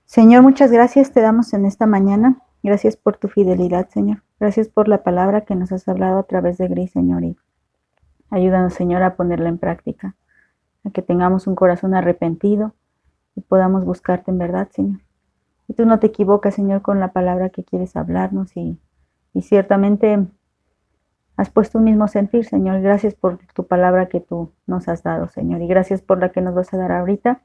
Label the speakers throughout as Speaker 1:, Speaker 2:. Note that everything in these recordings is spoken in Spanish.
Speaker 1: Señor, muchas gracias te damos en esta mañana. Gracias por tu fidelidad, Señor. Gracias por la palabra que nos has hablado a través de Gris, Señor. Y ayúdanos, Señor, a ponerla en práctica, a que tengamos un corazón arrepentido y podamos buscarte en verdad, Señor. Y tú no te equivocas, Señor, con la palabra que quieres hablarnos y ciertamente has puesto un mismo sentir, Señor. Gracias por tu palabra que tú nos has dado, Señor. Y gracias por la que nos vas a dar ahorita.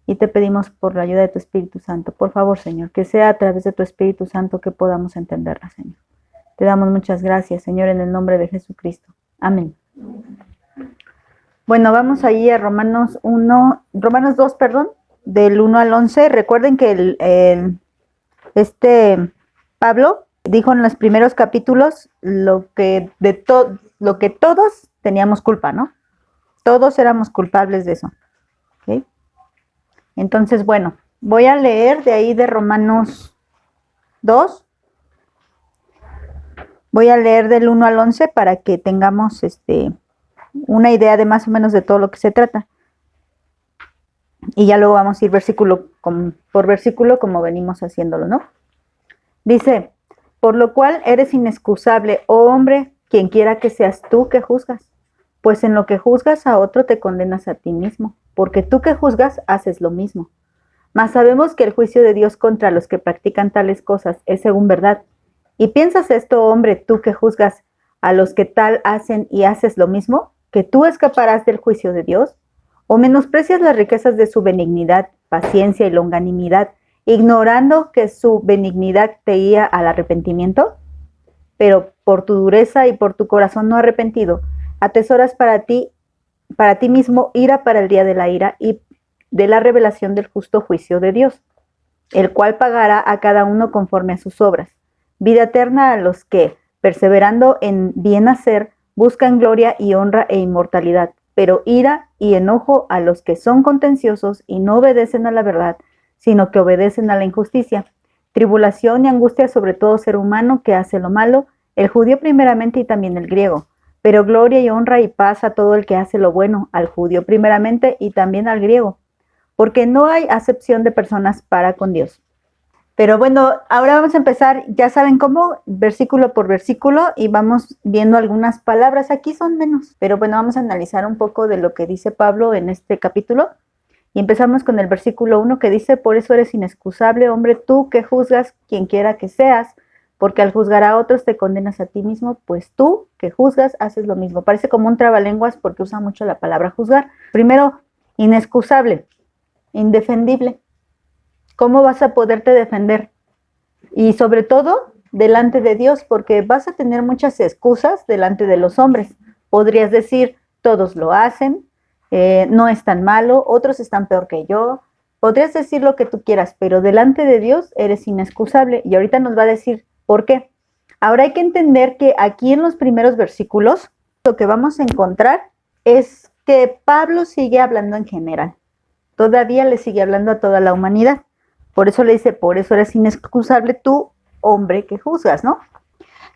Speaker 1: Y te pedimos por la ayuda de tu Espíritu Santo. Por favor, Señor, que sea a través de tu Espíritu Santo que podamos entenderla, Señor. Te damos muchas gracias, Señor, en el nombre de Jesucristo. Amén. Bueno, vamos ahí a Romanos 2, del 1 al 11. Recuerden que Pablo dijo en los primeros capítulos lo que todos teníamos culpa, ¿no? Todos éramos culpables de eso. ¿Okay? Entonces, bueno, voy a leer de ahí de Romanos 2. Voy a leer del 1 al 11 para que tengamos una idea de más o menos de todo lo que se trata. Y ya luego vamos a ir versículo por versículo como venimos haciéndolo, ¿no? Dice, por lo cual eres inexcusable, oh hombre, quien quiera que seas tú que juzgas. Pues en lo que juzgas a otro te condenas a ti mismo, porque tú que juzgas haces lo mismo. Mas sabemos que el juicio de Dios contra los que practican tales cosas es según verdad. ¿Y piensas esto, hombre, tú que juzgas a los que tal hacen y haces lo mismo, que tú escaparás del juicio de Dios? ¿O menosprecias las riquezas de su benignidad, paciencia y longanimidad, ignorando que su benignidad te guía al arrepentimiento? Pero por tu dureza y por tu corazón no arrepentido, atesoras para ti mismo ira para el día de la ira y de la revelación del justo juicio de Dios, el cual pagará a cada uno conforme a sus obras. Vida eterna a los que, perseverando en bien hacer, buscan gloria y honra e inmortalidad, pero ira y enojo a los que son contenciosos y no obedecen a la verdad, sino que obedecen a la injusticia. Tribulación y angustia sobre todo ser humano que hace lo malo, el judío primeramente y también el griego. Pero gloria y honra y paz a todo el que hace lo bueno, al judío primeramente y también al griego, porque no hay acepción de personas para con Dios. Pero bueno, ahora vamos a empezar, ya saben cómo, versículo por versículo, y vamos viendo algunas palabras. Aquí son menos, pero bueno, vamos a analizar un poco de lo que dice Pablo en este capítulo. Y empezamos con el versículo 1 que dice, por eso eres inexcusable, hombre, tú que juzgas quien quiera que seas, porque al juzgar a otros te condenas a ti mismo, pues tú que juzgas haces lo mismo. Parece como un trabalenguas porque usa mucho la palabra juzgar. Primero, inexcusable, indefendible. ¿Cómo vas a poderte defender? Y sobre todo, delante de Dios, porque vas a tener muchas excusas delante de los hombres. Podrías decir, todos lo hacen, no es tan malo, otros están peor que yo. Podrías decir lo que tú quieras, pero delante de Dios eres inexcusable. Y ahorita nos va a decir por qué. Ahora hay que entender que aquí en los primeros versículos, lo que vamos a encontrar es que Pablo sigue hablando en general. Todavía le sigue hablando a toda la humanidad. Por eso le dice, por eso eres inexcusable tú, hombre que juzgas, ¿no?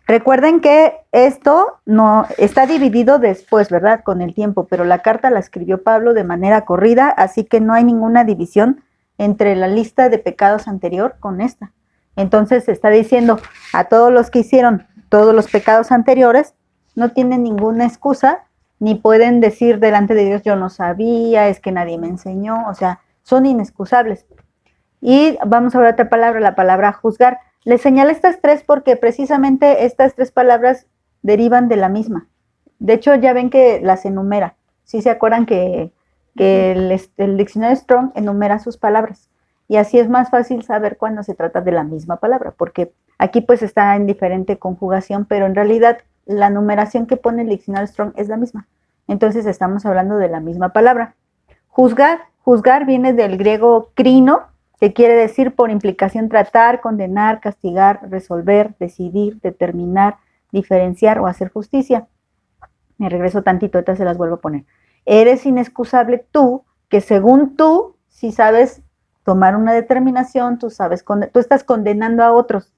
Speaker 1: Recuerden que esto no está dividido después, ¿verdad? Con el tiempo, pero la carta la escribió Pablo de manera corrida, así que no hay ninguna división entre la lista de pecados anterior con esta. Entonces está diciendo a todos los que hicieron todos los pecados anteriores, no tienen ninguna excusa, ni pueden decir delante de Dios, yo no sabía, es que nadie me enseñó, o sea, son inexcusables. Y vamos a ver otra palabra, la palabra juzgar. Les señalé estas tres porque precisamente estas tres palabras derivan de la misma. De hecho, ya ven que las enumera. ¿Sí se acuerdan que el diccionario Strong enumera sus palabras? Y así es más fácil saber cuándo se trata de la misma palabra, porque aquí pues está en diferente conjugación, pero en realidad la numeración que pone el diccionario Strong es la misma. Entonces estamos hablando de la misma palabra. Juzgar viene del griego krino, que quiere decir por implicación tratar, condenar, castigar, resolver, decidir, determinar, diferenciar o hacer justicia. Me regreso tantito, ahorita se las vuelvo a poner. Eres inexcusable tú, que según tú, si sabes tomar una determinación, tú estás condenando a otros.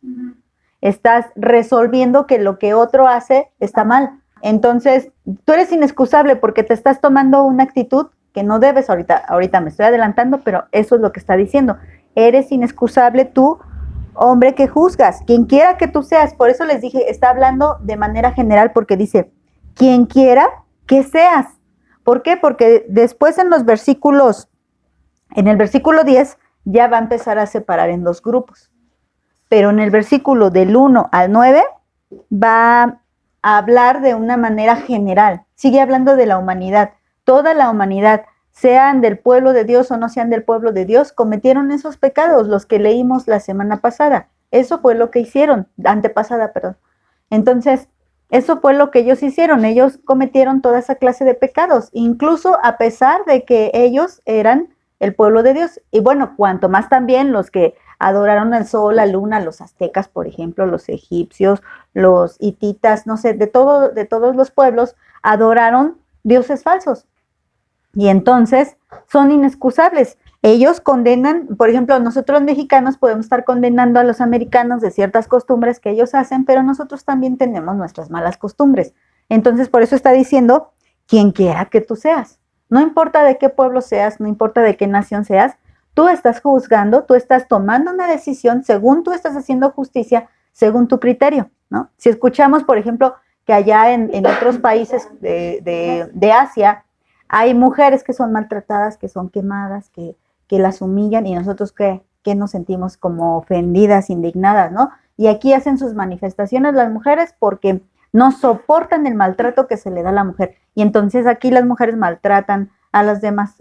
Speaker 1: Estás resolviendo que lo que otro hace está mal. Entonces, tú eres inexcusable porque te estás tomando una actitud que no debes ahorita me estoy adelantando, pero eso es lo que está diciendo. eres inexcusable tú, hombre que juzgas, quien quiera que tú seas. Por eso les dije, está hablando de manera general porque dice, quien quiera que seas. ¿Por qué? Porque después en el versículo 10, ya va a empezar a separar en dos grupos. Pero en el versículo del 1 al 9 va a hablar de una manera general. Sigue hablando de la humanidad. Toda la humanidad, sean del pueblo de Dios o no sean del pueblo de Dios, cometieron esos pecados, los que leímos la semana pasada. Eso fue lo que hicieron, antepasada, perdón. Entonces, eso fue lo que ellos hicieron. Ellos cometieron toda esa clase de pecados, incluso a pesar de que ellos eran el pueblo de Dios. Y bueno, cuanto más también los que adoraron al sol, la luna, los aztecas, por ejemplo, los egipcios, los hititas, no sé, de todos los pueblos adoraron dioses falsos. Y entonces son inexcusables. Ellos condenan, por ejemplo, nosotros los mexicanos podemos estar condenando a los americanos de ciertas costumbres que ellos hacen, pero nosotros también tenemos nuestras malas costumbres. Entonces, por eso está diciendo, quien quiera que tú seas. No importa de qué pueblo seas, no importa de qué nación seas, tú estás juzgando, tú estás tomando una decisión según tú estás haciendo justicia, según tu criterio, ¿no? Si escuchamos, por ejemplo, que allá en otros países de Asia hay mujeres que son maltratadas, que son quemadas, que las humillan y nosotros que nos sentimos como ofendidas, indignadas, ¿no? Y aquí hacen sus manifestaciones las mujeres porque no soportan el maltrato que se le da a la mujer. Y entonces aquí las mujeres maltratan a las demás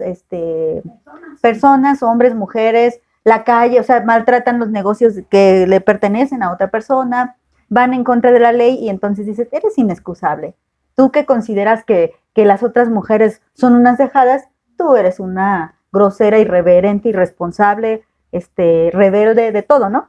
Speaker 1: personas, hombres, mujeres, la calle, o sea, maltratan los negocios que le pertenecen a otra persona, van en contra de la ley y entonces dices, eres inexcusable. Tú que consideras que las otras mujeres son unas dejadas, tú eres una grosera, irreverente, irresponsable, rebelde, de todo, ¿no?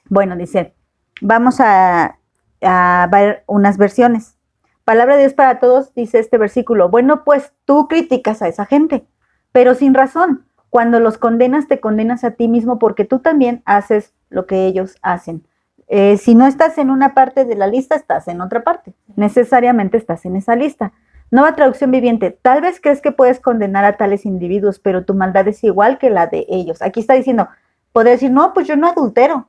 Speaker 1: Bueno, dice, vamos a ver unas versiones. Palabra de Dios para todos, dice este versículo. Bueno, pues tú criticas a esa gente, pero sin razón. Cuando los condenas, te condenas a ti mismo porque tú también haces lo que ellos hacen. Si no estás en una parte de la lista, estás en otra parte. Necesariamente estás en esa lista. Nueva traducción viviente. Tal vez crees que puedes condenar a tales individuos, pero tu maldad es igual que la de ellos. Aquí está diciendo, podría decir, no, pues yo no adultero,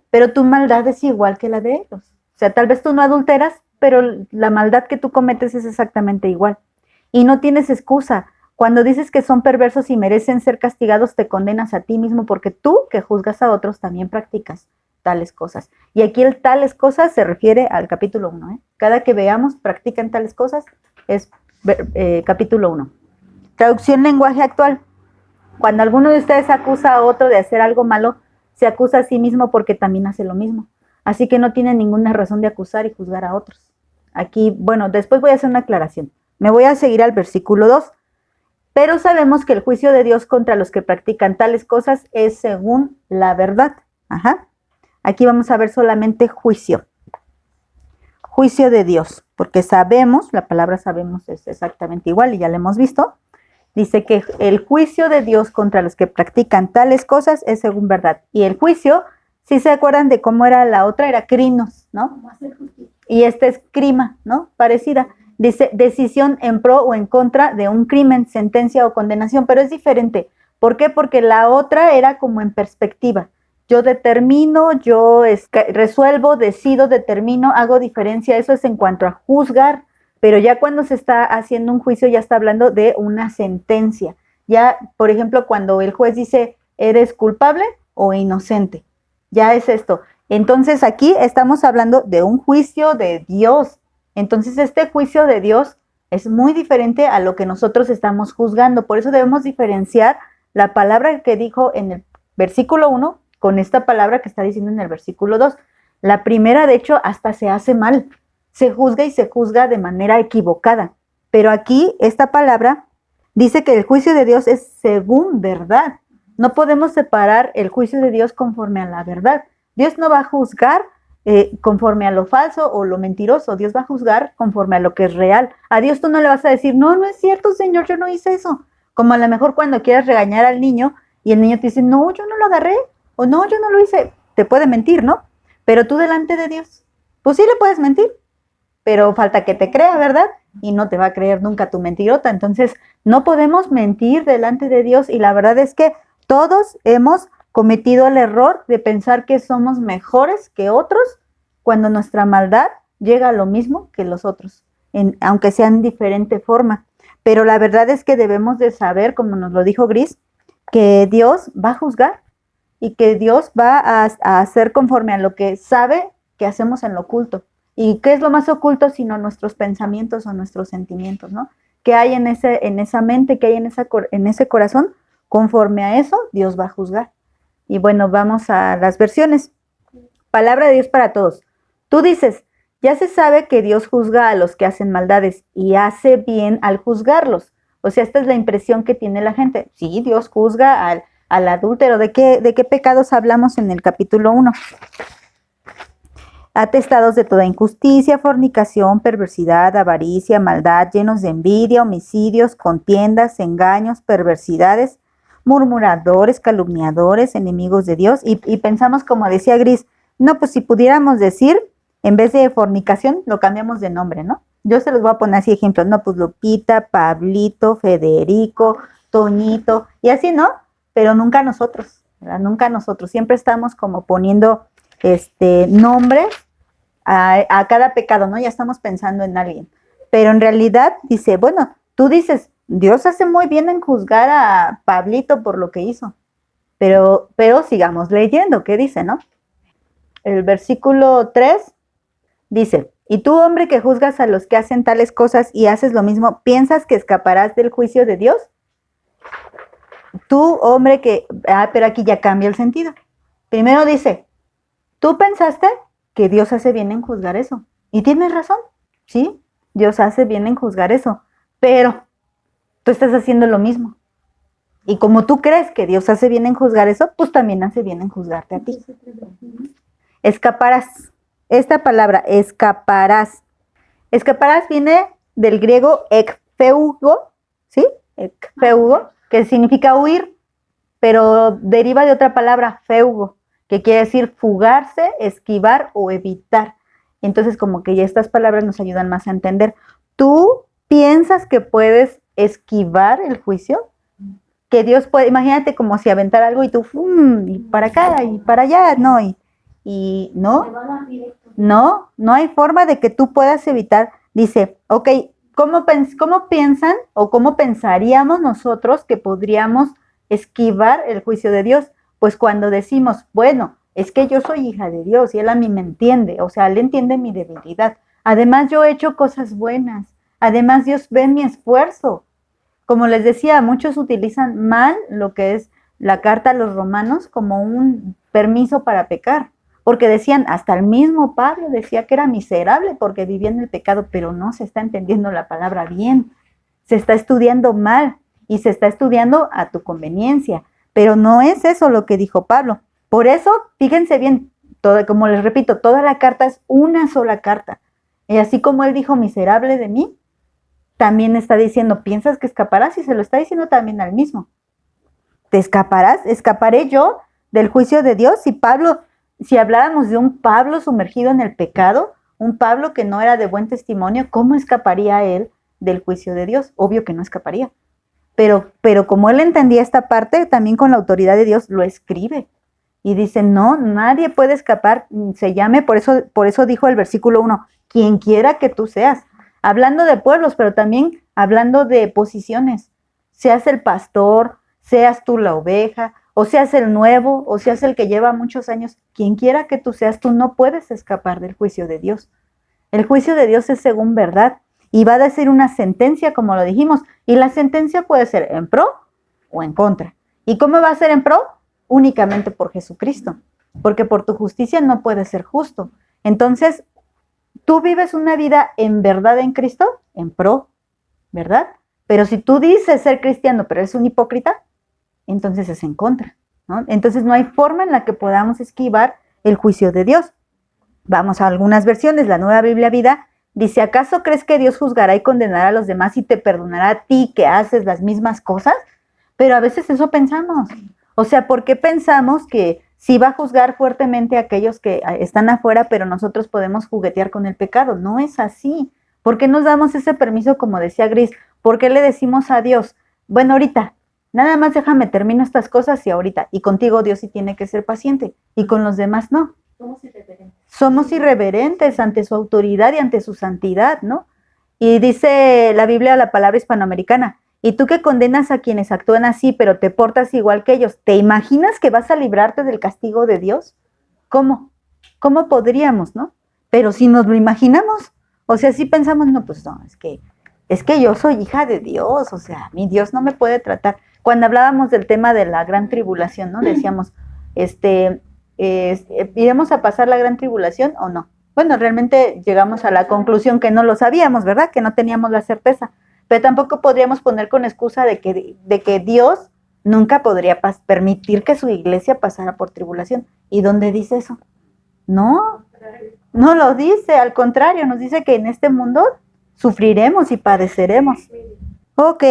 Speaker 1: pero tu maldad es igual que la de ellos. O sea, tal vez tú no adulteras, pero la maldad que tú cometes es exactamente igual. Y no tienes excusa. Cuando dices que son perversos y merecen ser castigados, te condenas a ti mismo porque tú, que juzgas a otros, también practicas tales cosas. Y aquí el tales cosas se refiere al capítulo 1. Cada que veamos, practican tales cosas, es capítulo 1. Traducción lenguaje actual. Cuando alguno de ustedes acusa a otro de hacer algo malo, se acusa a sí mismo porque también hace lo mismo. Así que no tiene ninguna razón de acusar y juzgar a otros. Aquí, bueno, después voy a hacer una aclaración. Me voy a seguir al versículo 2. Pero sabemos que el juicio de Dios contra los que practican tales cosas es según la verdad. Ajá. Aquí vamos a ver solamente juicio. Juicio de Dios, porque sabemos, la palabra sabemos es exactamente igual y ya lo hemos visto. Dice que el juicio de Dios contra los que practican tales cosas es según verdad. Y el juicio, si se acuerdan de cómo era la otra, era crinos, ¿no? Y este es crima, ¿no? Parecida. Dice decisión en pro o en contra de un crimen, sentencia o condenación, pero es diferente. ¿Por qué? Porque la otra era como en perspectiva. Yo determino, yo resuelvo, decido, determino, hago diferencia. Eso es en cuanto a juzgar, pero ya cuando se está haciendo un juicio ya está hablando de una sentencia. Ya, por ejemplo, cuando el juez dice, ¿eres culpable o inocente? Ya es esto. Entonces aquí estamos hablando de un juicio de Dios. Entonces este juicio de Dios es muy diferente a lo que nosotros estamos juzgando. Por eso debemos diferenciar la palabra que dijo en el versículo 1 con esta palabra que está diciendo en el versículo 2. La primera, de hecho, hasta se hace mal. Se juzga y se juzga de manera equivocada. Pero aquí esta palabra dice que el juicio de Dios es según verdad. No podemos separar el juicio de Dios conforme a la verdad. Dios no va a juzgar conforme a lo falso o lo mentiroso. Dios va a juzgar conforme a lo que es real. A Dios tú no le vas a decir, no, no es cierto, Señor, yo no hice eso. Como a lo mejor cuando quieras regañar al niño y el niño te dice, no, yo no lo agarré. O no, yo no lo hice. Te puede mentir, ¿no? Pero tú delante de Dios, pues sí le puedes mentir, pero falta que te crea, ¿verdad? Y no te va a creer nunca tu mentirota. Entonces, no podemos mentir delante de Dios y la verdad es que todos hemos cometido el error de pensar que somos mejores que otros cuando nuestra maldad llega a lo mismo que los otros, aunque sea en diferente forma. Pero la verdad es que debemos de saber, como nos lo dijo Gris, que Dios va a juzgar y que Dios va a hacer conforme a lo que sabe que hacemos en lo oculto. ¿Y qué es lo más oculto sino nuestros pensamientos o nuestros sentimientos, ¿no? ¿Qué hay en esa mente, qué hay en ese corazón? Conforme a eso, Dios va a juzgar. Y bueno, vamos a las versiones. Palabra de Dios para todos. Tú dices, ya se sabe que Dios juzga a los que hacen maldades y hace bien al juzgarlos. O sea, esta es la impresión que tiene la gente. Sí, Dios juzga al adúltero. ¿De qué pecados hablamos en el capítulo 1? Atestados de toda injusticia, fornicación, perversidad, avaricia, maldad, llenos de envidia, homicidios, contiendas, engaños, perversidades, murmuradores, calumniadores, enemigos de Dios. Y pensamos, como decía Gris, no, pues si pudiéramos decir, en vez de fornicación, lo cambiamos de nombre, ¿no? Yo se los voy a poner así ejemplos, no, pues Lupita, Pablito, Federico, Toñito, y así, ¿no? Pero nunca nosotros, ¿verdad? Nunca nosotros. Siempre estamos como poniendo nombres a cada pecado, ¿no? Ya estamos pensando en alguien. Pero en realidad dice, bueno, tú dices, Dios hace muy bien en juzgar a Pablito por lo que hizo. Pero sigamos leyendo, ¿qué dice, no? El versículo 3 dice, y tú, hombre, que juzgas a los que hacen tales cosas y haces lo mismo, ¿piensas que escaparás del juicio de Dios? Tú, hombre, pero aquí ya cambia el sentido. Primero dice, tú pensaste que Dios hace bien en juzgar eso. Y tienes razón, ¿sí? Dios hace bien en juzgar eso. Pero tú estás haciendo lo mismo. Y como tú crees que Dios hace bien en juzgar eso, pues también hace bien en juzgarte a ti. Escaparás. Esta palabra, escaparás. Escaparás viene del griego ekfeugo, ¿sí? Ekfeugo, que significa huir, pero deriva de otra palabra, feugo, que quiere decir fugarse, esquivar o evitar. Entonces, como que ya estas palabras nos ayudan más a entender. ¿Tú piensas que puedes esquivar el juicio? Que Dios puede, imagínate como si aventara algo y tú, y para acá y para allá, no, y no, no hay forma de que tú puedas evitar. Dice, ok, ¿cómo piensan o cómo pensaríamos nosotros que podríamos esquivar el juicio de Dios? Pues cuando decimos, bueno, es que yo soy hija de Dios y Él a mí me entiende, o sea, Él entiende mi debilidad. Además, yo he hecho cosas buenas. Además, Dios ve mi esfuerzo. Como les decía, muchos utilizan mal lo que es la carta a los romanos como un permiso para pecar. Porque decían, hasta el mismo Pablo decía que era miserable porque vivía en el pecado, pero no se está entendiendo la palabra bien. Se está estudiando mal y se está estudiando a tu conveniencia. Pero no es eso lo que dijo Pablo. Por eso, fíjense bien, como les repito, toda la carta es una sola carta. Y así como él dijo, miserable de mí, también está diciendo, ¿piensas que escaparás? Y se lo está diciendo también al mismo. ¿Te escaparás? ¿Escaparé yo del juicio de Dios? Si habláramos de un Pablo sumergido en el pecado, un Pablo que no era de buen testimonio, ¿cómo escaparía él del juicio de Dios? Obvio que no escaparía. Pero como él entendía esta parte, también con la autoridad de Dios lo escribe. Y dice, no, nadie puede escapar, se llame, por eso dijo el versículo 1, quien quiera que tú seas. Hablando de pueblos, pero también hablando de posiciones. Seas el pastor, seas tú la oveja, o seas el nuevo, o seas el que lleva muchos años. Quien quiera que tú seas, tú no puedes escapar del juicio de Dios. El juicio de Dios es según verdad y va a decir una sentencia, como lo dijimos. Y la sentencia puede ser en pro o en contra. ¿Y cómo va a ser en pro? Únicamente por Jesucristo. Porque por tu justicia no puedes ser justo. Entonces, tú vives una vida en verdad en Cristo, en pro, ¿verdad? Pero si tú dices ser cristiano, pero eres un hipócrita, entonces es en contra, ¿no? Entonces no hay forma en la que podamos esquivar el juicio de Dios. Vamos a algunas versiones. La Nueva Biblia Vida dice, ¿acaso crees que Dios juzgará y condenará a los demás y te perdonará a ti que haces las mismas cosas? Pero a veces eso pensamos. O sea, ¿por qué pensamos que sí va a juzgar fuertemente a aquellos que están afuera, pero nosotros podemos juguetear con el pecado? No es así. ¿Por qué nos damos ese permiso, como decía Gris? ¿Por qué le decimos a Dios, bueno, ahorita, nada más déjame termino estas cosas y ahorita, y contigo Dios sí tiene que ser paciente, y con los demás no. Somos irreverentes ante su autoridad y ante su santidad, ¿no? Y dice la Biblia, la palabra hispanoamericana, y tú que condenas a quienes actúan así, pero te portas igual que ellos, ¿te imaginas que vas a librarte del castigo de Dios? ¿Cómo? ¿Cómo podríamos, no? Pero si nos lo imaginamos, o sea, si pensamos, no, pues no, es que yo soy hija de Dios, o sea, mi Dios no me puede tratar. Cuando hablábamos del tema de la gran tribulación, ¿no? Decíamos, ¿iremos a pasar la gran tribulación o no? Bueno, realmente llegamos a la conclusión que no lo sabíamos, ¿verdad? Que no teníamos la certeza. Pero tampoco podríamos poner con excusa de que Dios nunca podría permitir que su iglesia pasara por tribulación. ¿Y dónde dice eso? No, no lo dice, al contrario, nos dice que en este mundo sufriremos y padeceremos. Ok,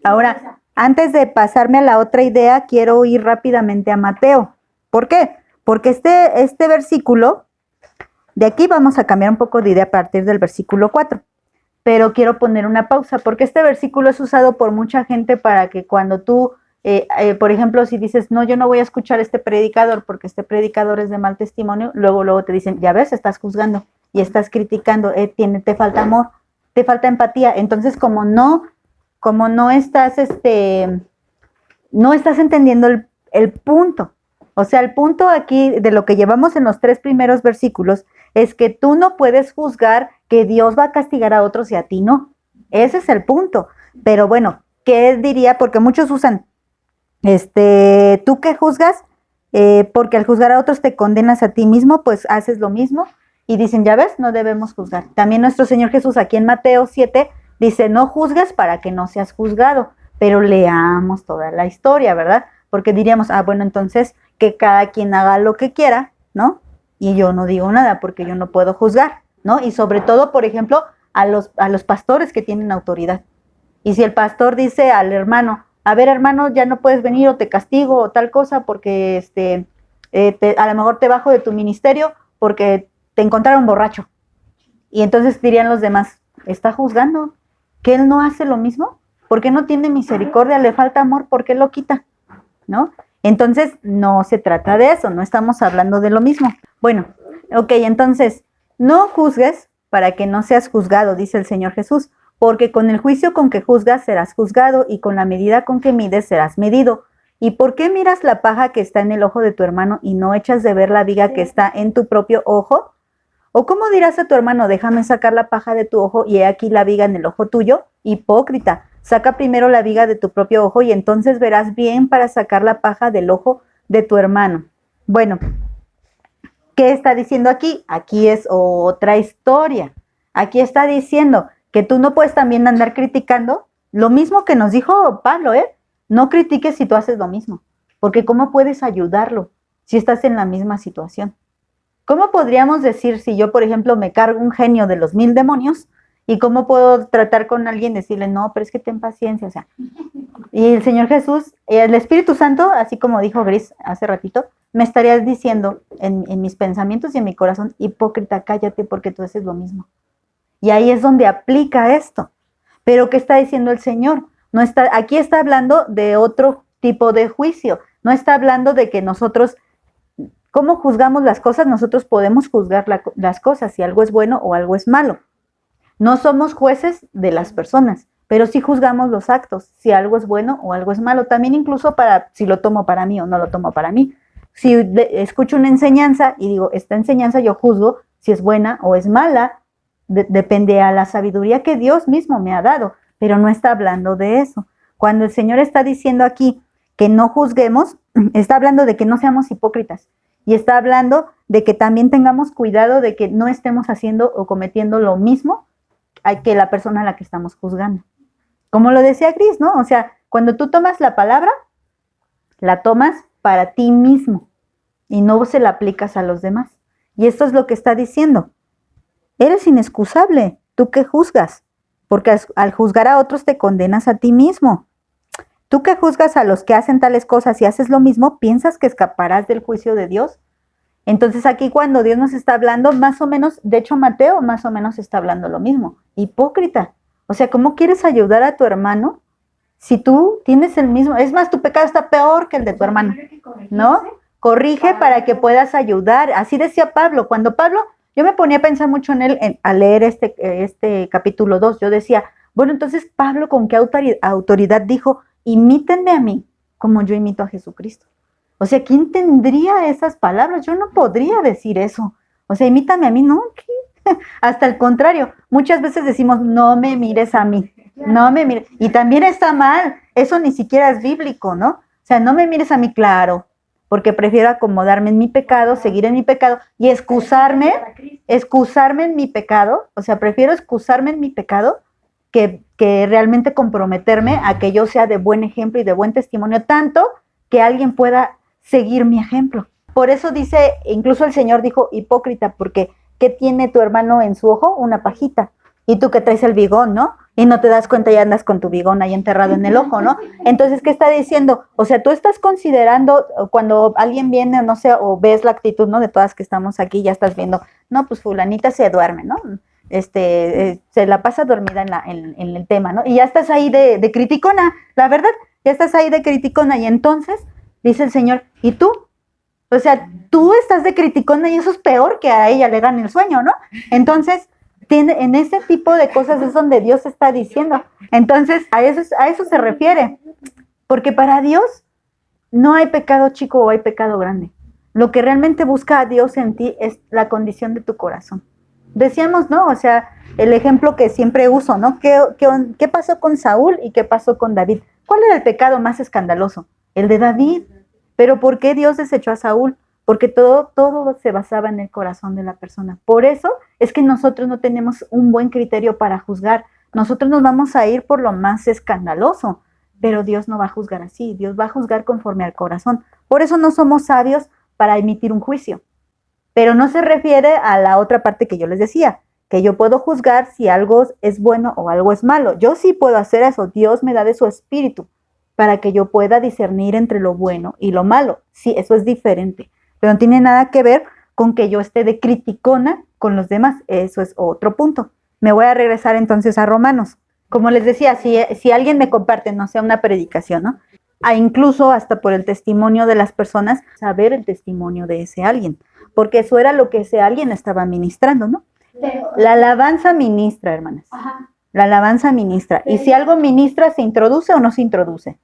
Speaker 1: ahora, antes de pasarme a la otra idea, quiero ir rápidamente a Mateo. ¿Por qué? Porque este versículo, de aquí vamos a cambiar un poco de idea a partir del versículo 4. Pero quiero poner una pausa, porque este versículo es usado por mucha gente para que cuando tú, por ejemplo, si dices, no, yo no voy a escuchar a este predicador porque este predicador es de mal testimonio, luego te dicen, ya ves, estás juzgando y estás criticando, te falta amor, te falta empatía. Entonces, como no estás, no estás entendiendo el punto. O sea, el punto aquí de lo que llevamos en los 3 primeros versículos es que tú no puedes juzgar que Dios va a castigar a otros y a ti no. Ese es el punto. Pero bueno, ¿qué diría? Porque muchos usan, tú que juzgas, porque al juzgar a otros te condenas a ti mismo, pues haces lo mismo. Y dicen, ya ves, no debemos juzgar. También nuestro Señor Jesús aquí en Mateo 7 dice, no juzgues para que no seas juzgado. Pero leamos toda la historia, ¿verdad? Porque diríamos, bueno, entonces que cada quien haga lo que quiera, ¿no? Y yo no digo nada porque yo no puedo juzgar, ¿no? Y sobre todo, por ejemplo, a los pastores que tienen autoridad. Y si el pastor dice al hermano, a ver, hermano, ya no puedes venir o te castigo o tal cosa porque a lo mejor te bajo de tu ministerio porque te encontraron borracho. Y entonces dirían los demás, ¿está juzgando? ¿Que él no hace lo mismo? ¿Por qué no tiene misericordia? ¿Le falta amor? ¿Por qué lo quita? ¿No? Entonces, no se trata de eso, no estamos hablando de lo mismo. Bueno, ok, entonces, no juzgues para que no seas juzgado, dice el Señor Jesús, porque con el juicio con que juzgas serás juzgado y con la medida con que mides serás medido. ¿Y por qué miras la paja que está en el ojo de tu hermano y no echas de ver la viga que está en tu propio ojo? ¿O cómo dirás a tu hermano, déjame sacar la paja de tu ojo y he aquí la viga en el ojo tuyo? Hipócrita, saca primero la viga de tu propio ojo y entonces verás bien para sacar la paja del ojo de tu hermano. Bueno, ¿qué está diciendo aquí? Aquí es otra historia. Aquí está diciendo que tú no puedes también andar criticando lo mismo que nos dijo Pablo, ¿eh? No critiques si tú haces lo mismo, porque ¿cómo puedes ayudarlo si estás en la misma situación? ¿Cómo podríamos decir si yo, por ejemplo, me cargo un genio de los 1000 demonios? ¿Y cómo puedo tratar con alguien y decirle, no, pero es que ten paciencia? O sea, y el Señor Jesús, el Espíritu Santo, así como dijo Gris hace ratito, me estaría diciendo en mis pensamientos y en mi corazón, hipócrita, cállate porque tú haces lo mismo. Y ahí es donde aplica esto. Pero ¿qué está diciendo el Señor? Aquí está hablando de otro tipo de juicio. No está hablando de que nosotros, ¿cómo juzgamos las cosas? Nosotros podemos juzgar las cosas, si algo es bueno o algo es malo. No somos jueces de las personas, pero sí juzgamos los actos, si algo es bueno o algo es malo. También incluso si lo tomo para mí o no lo tomo para mí. Si escucho una enseñanza y digo, esta enseñanza yo juzgo si es buena o es mala, depende a la sabiduría que Dios mismo me ha dado, pero no está hablando de eso. Cuando el Señor está diciendo aquí que no juzguemos, está hablando de que no seamos hipócritas. Y está hablando de que también tengamos cuidado de que no estemos haciendo o cometiendo lo mismo que la persona a la que estamos juzgando. Como lo decía Gris, ¿no? O sea, cuando tú tomas la palabra, la tomas para ti mismo y no se la aplicas a los demás. Y esto es lo que está diciendo. Eres inexcusable, tú que juzgas, porque al juzgar a otros te condenas a ti mismo. Tú que juzgas a los que hacen tales cosas y haces lo mismo, ¿piensas que escaparás del juicio de Dios? Entonces aquí cuando Dios nos está hablando, más o menos, de hecho Mateo más o menos está hablando lo mismo. Hipócrita. O sea, ¿cómo quieres ayudar a tu hermano Si tú tienes el mismo, es más, tu pecado está peor que el de tu hermano, ¿no? Corrige para que puedas ayudar. Así decía Pablo. Cuando Pablo, yo me ponía a pensar mucho en él al leer este capítulo 2. Yo decía, bueno, entonces Pablo, ¿con qué autoridad dijo, imítenme a mí como yo imito a Jesucristo? O sea, ¿quién tendría esas palabras? Yo no podría decir eso. O sea, imítame a mí, ¿no? ¿Qué? Hasta el contrario, muchas veces decimos, no me mires a mí, no me mires. Y también está mal, eso ni siquiera es bíblico, ¿no? O sea, no me mires a mí, claro, porque prefiero acomodarme en mi pecado, seguir en mi pecado y excusarme en mi pecado. O sea, prefiero excusarme en mi pecado que realmente comprometerme a que yo sea de buen ejemplo y de buen testimonio, tanto que alguien pueda seguir mi ejemplo. Por eso dice, incluso el Señor dijo, hipócrita, porque ¿qué tiene tu hermano en su ojo? Una pajita. Y tú que traes el bigón, ¿no? Y no te das cuenta y andas con tu bigón ahí enterrado en el ojo, ¿no? Entonces, ¿qué está diciendo? O sea, tú estás considerando, cuando alguien viene, no sé, o ves la actitud, ¿no? De todas que estamos aquí, ya estás viendo, no, pues fulanita se duerme, ¿no? Se la pasa dormida en el tema, ¿no? Y ya estás ahí de criticona, la verdad, ya estás ahí de criticona. Y entonces, dice el Señor, ¿y tú? O sea, tú estás de criticona y eso es peor que a ella le dan el sueño, ¿no? Entonces, en ese tipo de cosas es donde Dios está diciendo. Entonces, a eso se refiere. Porque para Dios no hay pecado chico o hay pecado grande. Lo que realmente busca a Dios en ti es la condición de tu corazón. Decíamos, ¿no? O sea, el ejemplo que siempre uso, ¿no? ¿Qué pasó con Saúl y qué pasó con David? ¿Cuál era el pecado más escandaloso? El de David. Pero ¿por qué Dios desechó a Saúl? Porque todo se basaba en el corazón de la persona. Por eso es que nosotros no tenemos un buen criterio para juzgar. Nosotros nos vamos a ir por lo más escandaloso, pero Dios no va a juzgar así. Dios va a juzgar conforme al corazón. Por eso no somos sabios para emitir un juicio. Pero no se refiere a la otra parte que yo les decía, que yo puedo juzgar si algo es bueno o algo es malo. Yo sí puedo hacer eso. Dios me da de su espíritu para que yo pueda discernir entre lo bueno y lo malo. Sí, eso es diferente, pero no tiene nada que ver con que yo esté de criticona con los demás. Eso es otro punto. Me voy a regresar entonces a Romanos. Como les decía, si alguien me comparte, no sé, una predicación, ¿no? Incluso hasta por el testimonio de las personas, saber el testimonio de ese alguien, porque eso era lo que ese alguien estaba ministrando, ¿no? La alabanza ministra, hermanas. La alabanza ministra. Y si algo ministra, ¿se introduce o no se introduce?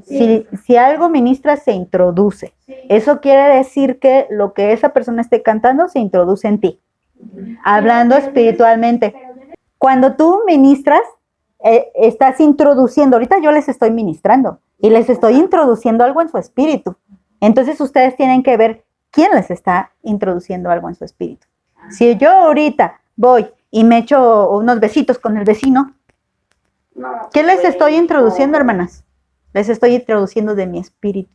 Speaker 1: Si algo ministra, se introduce. Eso quiere decir que lo que esa persona esté cantando se introduce en ti. Hablando espiritualmente. Cuando tú ministras, estás introduciendo, ahorita yo les estoy ministrando y les estoy introduciendo algo en su espíritu. Entonces ustedes tienen que ver quién les está introduciendo algo en su espíritu. Si yo ahorita voy y me echo unos besitos con el vecino, ¿qué les estoy introduciendo, hermanas? Les estoy introduciendo de mi espíritu.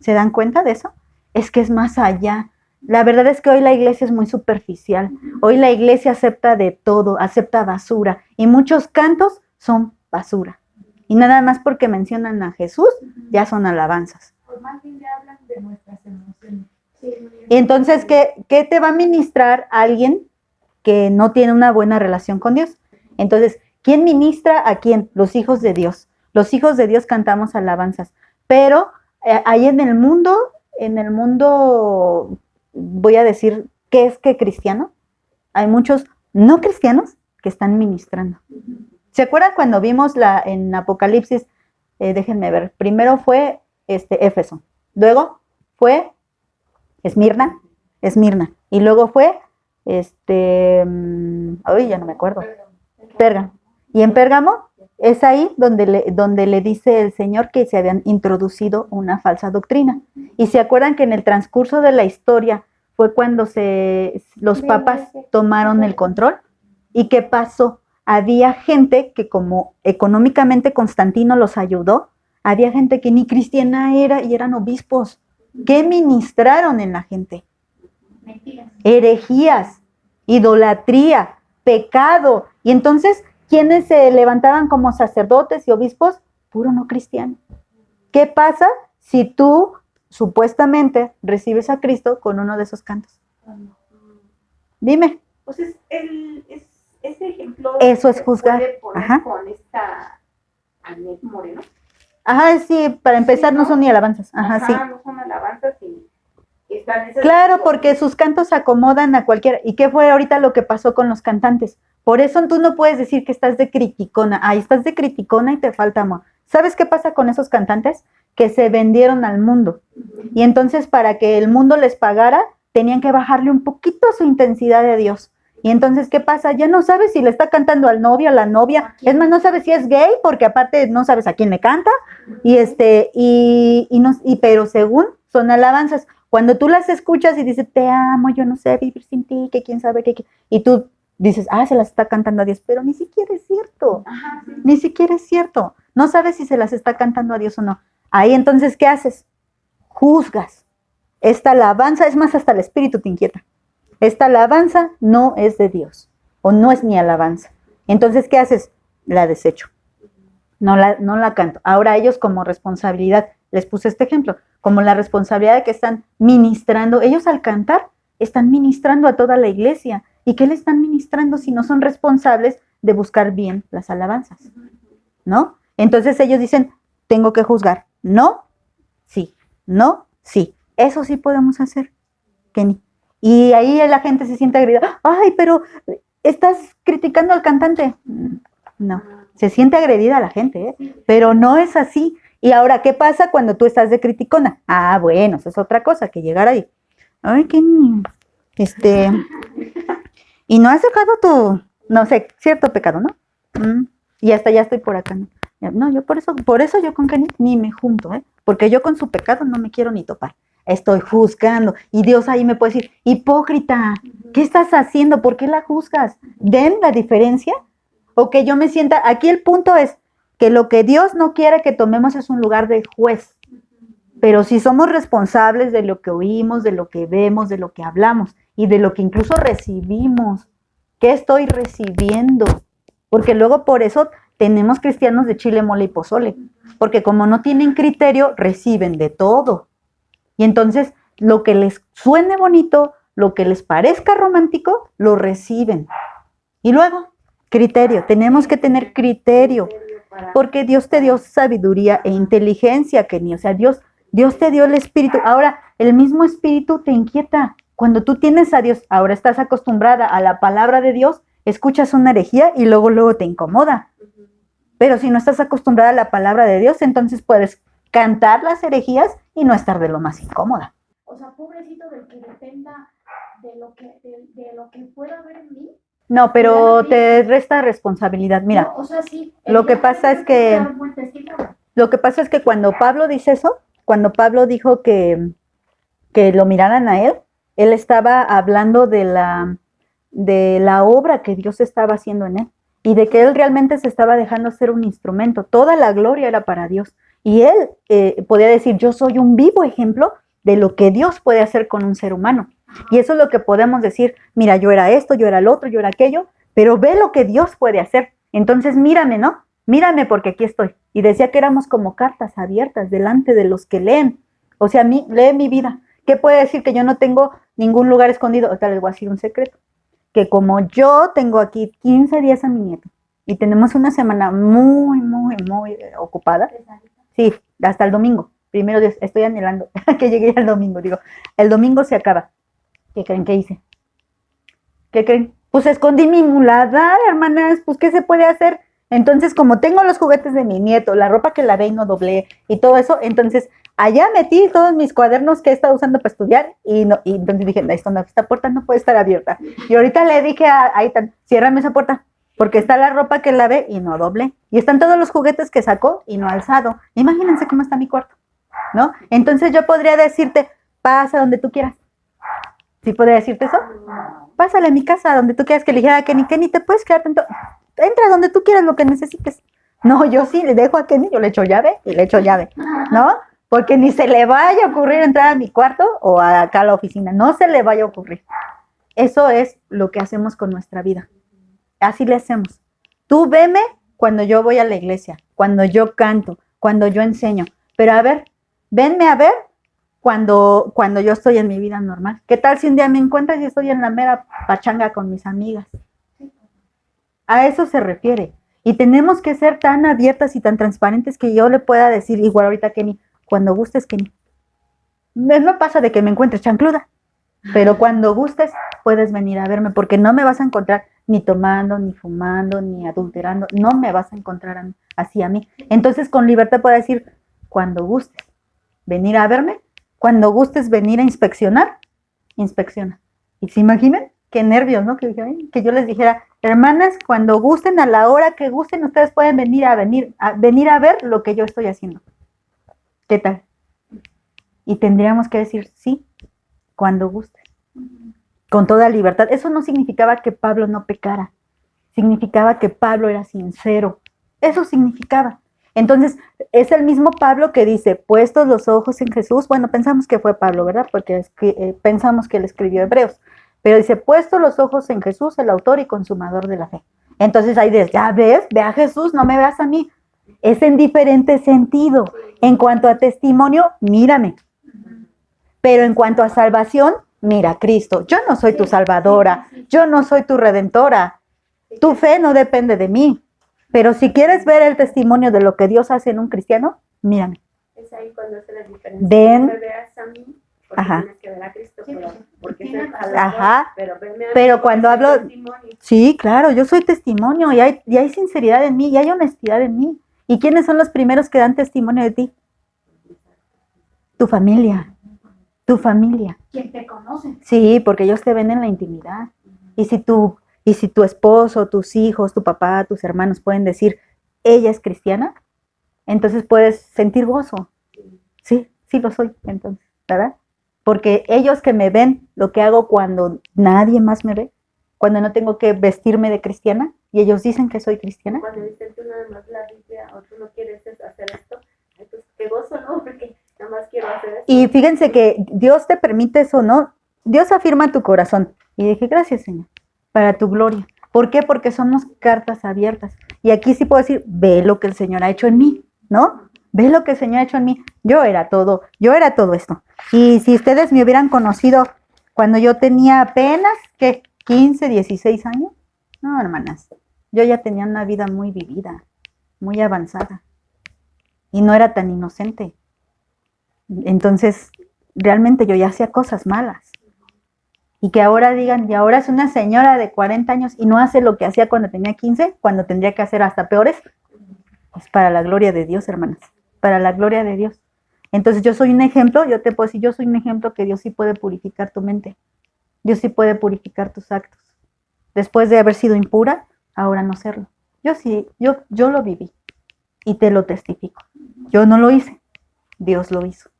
Speaker 1: ¿Se dan cuenta de eso? Es que es más allá. La verdad es que hoy la iglesia es muy superficial. Hoy la iglesia acepta de todo, acepta basura. Y muchos cantos son basura. Y nada más porque mencionan a Jesús, ya son alabanzas.
Speaker 2: Pues más bien ya hablan de nuestras emociones.
Speaker 1: Y entonces, ¿qué te va a ministrar alguien que no tiene una buena relación con Dios? Entonces, ¿quién ministra a quién? Los hijos de Dios. Los hijos de Dios cantamos alabanzas. Pero ahí en el mundo, voy a decir, ¿qué es que cristiano? Hay muchos no cristianos que están ministrando. ¿Se acuerdan cuando vimos en Apocalipsis? Déjenme ver. Primero fue Éfeso. Luego fue Esmirna. Y luego fue ya no me acuerdo. Pérgamo. Y en Pérgamo es ahí donde le dice el Señor que se habían introducido una falsa doctrina. Y se acuerdan que en el transcurso de la historia fue cuando los papas tomaron el control. ¿Y qué pasó? Había gente que, como económicamente Constantino los ayudó, había gente que ni cristiana era y eran obispos. ¿Qué ministraron en la gente?
Speaker 2: Mentiras.
Speaker 1: Herejías, idolatría, pecado. Y entonces, ¿quiénes se levantaban como sacerdotes y obispos? Puro no cristiano. ¿Qué pasa si tú supuestamente recibes a Cristo con uno de esos cantos? Dime.
Speaker 2: Pues ese ejemplo
Speaker 1: eso es juzgar.
Speaker 2: puede poner con esta
Speaker 3: Agnés Moreno.
Speaker 1: Ajá, sí, para empezar
Speaker 3: Sí,
Speaker 1: no
Speaker 3: ¿no?
Speaker 1: son ni alabanzas. Ajá, sí.
Speaker 3: No son alabanzas y están esas.
Speaker 1: Claro, porque sus cantos se acomodan a cualquiera. ¿Y qué fue ahorita lo que pasó con los cantantes? Por eso tú no puedes decir que estás de criticona. Ahí estás de criticona y te falta amor. ¿Sabes qué pasa con esos cantantes? Que se vendieron al mundo. Y entonces para que el mundo les pagara, tenían que bajarle un poquito su intensidad de Dios. Y entonces, ¿qué pasa? Ya no sabes si le está cantando al novio, a la novia. Es más, no sabes si es gay, porque aparte no sabes a quién le canta. Pero según son alabanzas. Cuando tú las escuchas y dices, te amo, yo no sé vivir sin ti, que quién sabe qué. Y tú dices, se las está cantando a Dios, pero ni siquiera es cierto.
Speaker 3: Ajá, sí.
Speaker 1: Ni siquiera es cierto. No sabes si se las está cantando a Dios o no. Ahí entonces, ¿qué haces? Juzgas. Esta alabanza, es más, hasta el espíritu te inquieta. Esta alabanza no es de Dios, o no es mi alabanza. Entonces, ¿qué haces? La desecho. No la canto. Ahora ellos como responsabilidad, les puse este ejemplo, como la responsabilidad de que están ministrando, ellos al cantar están ministrando a toda la iglesia. ¿Y qué le están ministrando si no son responsables de buscar bien las alabanzas? ¿No? Entonces ellos dicen, tengo que juzgar. No, sí, no, sí. Eso sí podemos hacer, Kenny. Y ahí la gente se siente agredida. Ay, pero estás criticando al cantante. No, se siente agredida la gente, pero no es así. Y ahora, ¿qué pasa cuando tú estás de criticona? Bueno, eso es otra cosa, que llegar ahí. Ay, Kenny, y no has dejado tu, no sé, cierto pecado, ¿no? Y hasta ya estoy por acá, ¿no? No, yo por eso yo con Kenny ni me junto, porque yo con su pecado no me quiero ni topar. Estoy juzgando. Y Dios ahí me puede decir, hipócrita, ¿qué estás haciendo? ¿Por qué la juzgas? ¿Ven la diferencia? O que yo me sienta, aquí el punto es que lo que Dios no quiere que tomemos es un lugar de juez. Pero si somos responsables de lo que oímos, de lo que vemos, de lo que hablamos y de lo que incluso recibimos. ¿Qué estoy recibiendo? Porque luego por eso tenemos cristianos de chile, mole y pozole. Porque como no tienen criterio, reciben de todo. Y entonces lo que les suene bonito, lo que les parezca romántico, lo reciben. Y luego, criterio. Tenemos que tener criterio. Porque Dios te dio sabiduría e inteligencia, Kenny. O sea, Dios te dio el espíritu. Ahora, el mismo espíritu te inquieta. Cuando tú tienes a Dios, ahora estás acostumbrada a la palabra de Dios, escuchas una herejía y luego te incomoda. Pero si no estás acostumbrada a la palabra de Dios, entonces puedes cantar las herejías y no estar de lo más incómoda.
Speaker 2: O sea, pobrecito del que dependa de lo que pueda haber en mí.
Speaker 1: No, pero te resta responsabilidad. Mira,
Speaker 2: No, o sea, sí,
Speaker 1: lo que pasa es que cuando Pablo dice eso, cuando Pablo dijo que lo miraran a él estaba hablando de la obra que Dios estaba haciendo en él y de que él realmente se estaba dejando ser un instrumento. Toda la gloria era para Dios. Y él podía decir, yo soy un vivo ejemplo de lo que Dios puede hacer con un ser humano. Y eso es lo que podemos decir, mira, yo era esto, yo era el otro, yo era aquello, pero ve lo que Dios puede hacer. Entonces mírame, ¿no? Mírame porque aquí estoy. Y decía que éramos como cartas abiertas delante de los que leen. O sea, lee mi vida. ¿Qué puede decir? Que yo no tengo ningún lugar escondido. Ahorita les voy a decir un secreto. Que como yo tengo aquí 15 días a mi nieto y tenemos una semana muy, muy, muy ocupada. Sí, hasta el domingo. Primero Dios, estoy anhelando que llegue el domingo. Digo, el domingo se acaba. ¿Qué creen que hice? ¿Qué creen? Pues escondí mi muladar, hermanas. Pues, ¿qué se puede hacer? Entonces, como tengo los juguetes de mi nieto, la ropa que lavé y no doblé y todo eso, entonces allá metí todos mis cuadernos que he estado usando para estudiar y entonces dije, esta puerta no puede estar abierta. Y ahorita le dije a Aitan, ciérrame esa puerta, porque está la ropa que lavé y no doblé. Y están todos los juguetes que sacó y no alzado. Imagínense cómo está mi cuarto, ¿no? Entonces yo podría decirte, pasa donde tú quieras. ¿Sí podría decirte eso? Pásale a mi casa, donde tú quieras, que le dijera a Kenny, te puedes quedar tanto. Entra donde tú quieras, lo que necesites. No, yo sí le dejo a Kenny, yo le echo llave y le echo llave, ¿no? Porque ni se le vaya a ocurrir entrar a mi cuarto o acá a la oficina, no se le vaya a ocurrir. Eso es lo que hacemos con nuestra vida. Así le hacemos. Tú veme cuando yo voy a la iglesia, cuando yo canto, cuando yo enseño. Pero a ver, venme a ver cuando yo estoy en mi vida normal. ¿Qué tal si un día me encuentras y estoy en la mera pachanga con mis amigas? A eso se refiere. Y tenemos que ser tan abiertas y tan transparentes que yo le pueda decir, igual ahorita Kenny, cuando gustes, Kenny. No pasa de que me encuentres chancluda, pero cuando gustes puedes venir a verme, porque no me vas a encontrar ni tomando, ni fumando, ni adulterando, no me vas a encontrar así a mí. Entonces con libertad puedo decir, cuando gustes venir a verme, cuando gustes venir a inspeccionar, inspecciona. ¿Y se imaginan? Qué nervios, ¿no? Que yo les dijera, hermanas, cuando gusten, a la hora que gusten, ustedes pueden venir a ver lo que yo estoy haciendo. ¿Qué tal? Y tendríamos que decir, sí, cuando guste, con toda libertad. Eso no significaba que Pablo no pecara, significaba que Pablo era sincero. Eso significaba. Entonces, es el mismo Pablo que dice, puestos los ojos en Jesús. Bueno, pensamos que fue Pablo, ¿verdad? Porque pensamos que él escribió Hebreos. Pero dice, puestos los ojos en Jesús, el autor y consumador de la fe. Entonces ahí dices, ya ves, ve a Jesús, no me veas a mí. Es en diferente sentido. En cuanto a testimonio, mírame. Pero en cuanto a salvación, mira a Cristo. Yo no soy tu salvadora, yo no soy tu redentora. Tu fe no depende de mí. Pero si quieres ver el testimonio de lo que Dios hace en un cristiano, mírame.
Speaker 3: Es ahí cuando hace la diferencia.
Speaker 1: Ven.
Speaker 3: No me veas a mí, porque
Speaker 1: Ajá.
Speaker 3: tienes que ver a Cristo,
Speaker 2: Sí,
Speaker 3: porque es
Speaker 2: tiene
Speaker 3: el
Speaker 2: razón.
Speaker 3: Salvador,
Speaker 1: Ajá.
Speaker 3: pero venme a
Speaker 1: Pero
Speaker 3: mí,
Speaker 1: cuando
Speaker 3: porque
Speaker 1: hablo-
Speaker 3: soy testimonio.
Speaker 1: Sí, claro, yo soy testimonio y hay sinceridad en mí y hay honestidad en mí. ¿Y quiénes son los primeros que dan testimonio de ti? Tu familia. Tu familia.
Speaker 2: Quien te conoce.
Speaker 1: Sí, porque ellos te ven en la intimidad. Y si tu esposo, tus hijos, tu papá, tus hermanos pueden decir, ella es cristiana, entonces puedes sentir gozo. Sí, sí lo soy, entonces, ¿verdad? Porque ellos que me ven lo que hago cuando nadie más me ve, cuando no tengo que vestirme de cristiana, y ellos dicen que soy cristiana.
Speaker 3: Cuando dicen tú nada más la Biblia o tú no quieres hacer esto, entonces qué gozo, ¿no? Porque nada más quiero hacer esto.
Speaker 1: Y fíjense que Dios te permite eso, ¿no? Dios afirma tu corazón. Y dije, gracias, Señor, para tu gloria. ¿Por qué? Porque somos cartas abiertas. Y aquí sí puedo decir, ve lo que el Señor ha hecho en mí, ¿no? Ve lo que el Señor ha hecho en mí. Yo era todo esto. Y si ustedes me hubieran conocido cuando yo tenía apenas, ¿qué? 15, 16 años. No, hermanas, yo ya tenía una vida muy vivida, muy avanzada. Y no era tan inocente. Entonces, realmente yo ya hacía cosas malas. Y que ahora digan, y ahora es una señora de 40 años y no hace lo que hacía cuando tenía 15, cuando tendría que hacer hasta peores. Es para la gloria de Dios, hermanas. Para la gloria de Dios. Entonces yo soy un ejemplo, yo te puedo decir, yo soy un ejemplo que Dios sí puede purificar tu mente. Dios sí puede purificar tus actos. Después de haber sido impura, ahora no serlo. Yo sí, yo lo viví y te lo testifico. Yo no lo hice, Dios lo hizo.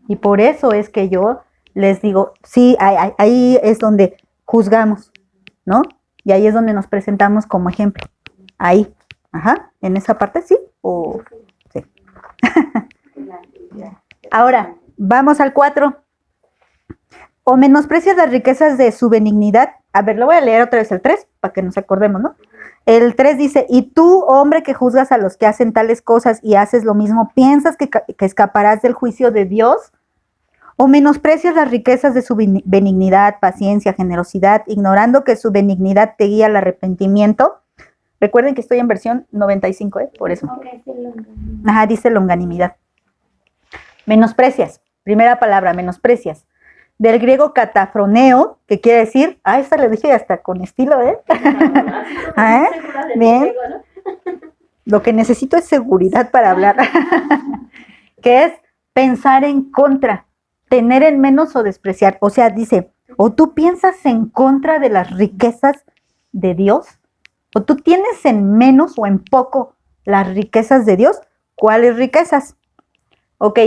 Speaker 1: Y por eso es que yo les digo, sí, ahí es donde juzgamos, ¿no? Y ahí es donde nos presentamos como ejemplo. Ahí, ajá, en esa parte sí o sí. Ahora, vamos al 4. O menosprecias las riquezas de su benignidad. A ver, lo voy a leer otra vez el 3, para que nos acordemos, ¿no? El 3 dice, y tú, hombre, que juzgas a los que hacen tales cosas y haces lo mismo, ¿piensas que escaparás del juicio de Dios? ¿O menosprecias las riquezas de su benignidad, paciencia, generosidad, ignorando que su benignidad te guía al arrepentimiento? Recuerden que estoy en versión 95, por eso.
Speaker 2: Ok, sí,
Speaker 1: Ajá, dice longanimidad. Menosprecias, primera palabra, menosprecias. Del griego catafroneo, que quiere decir, esta le dije hasta con estilo, ¿eh? ¿Ah? Bien. Lo que necesito es seguridad para hablar. Que es pensar en contra, tener en menos o despreciar. O sea, dice, o tú piensas en contra de las riquezas de Dios, o tú tienes en menos o en poco las riquezas de Dios. ¿Cuáles riquezas? Ok,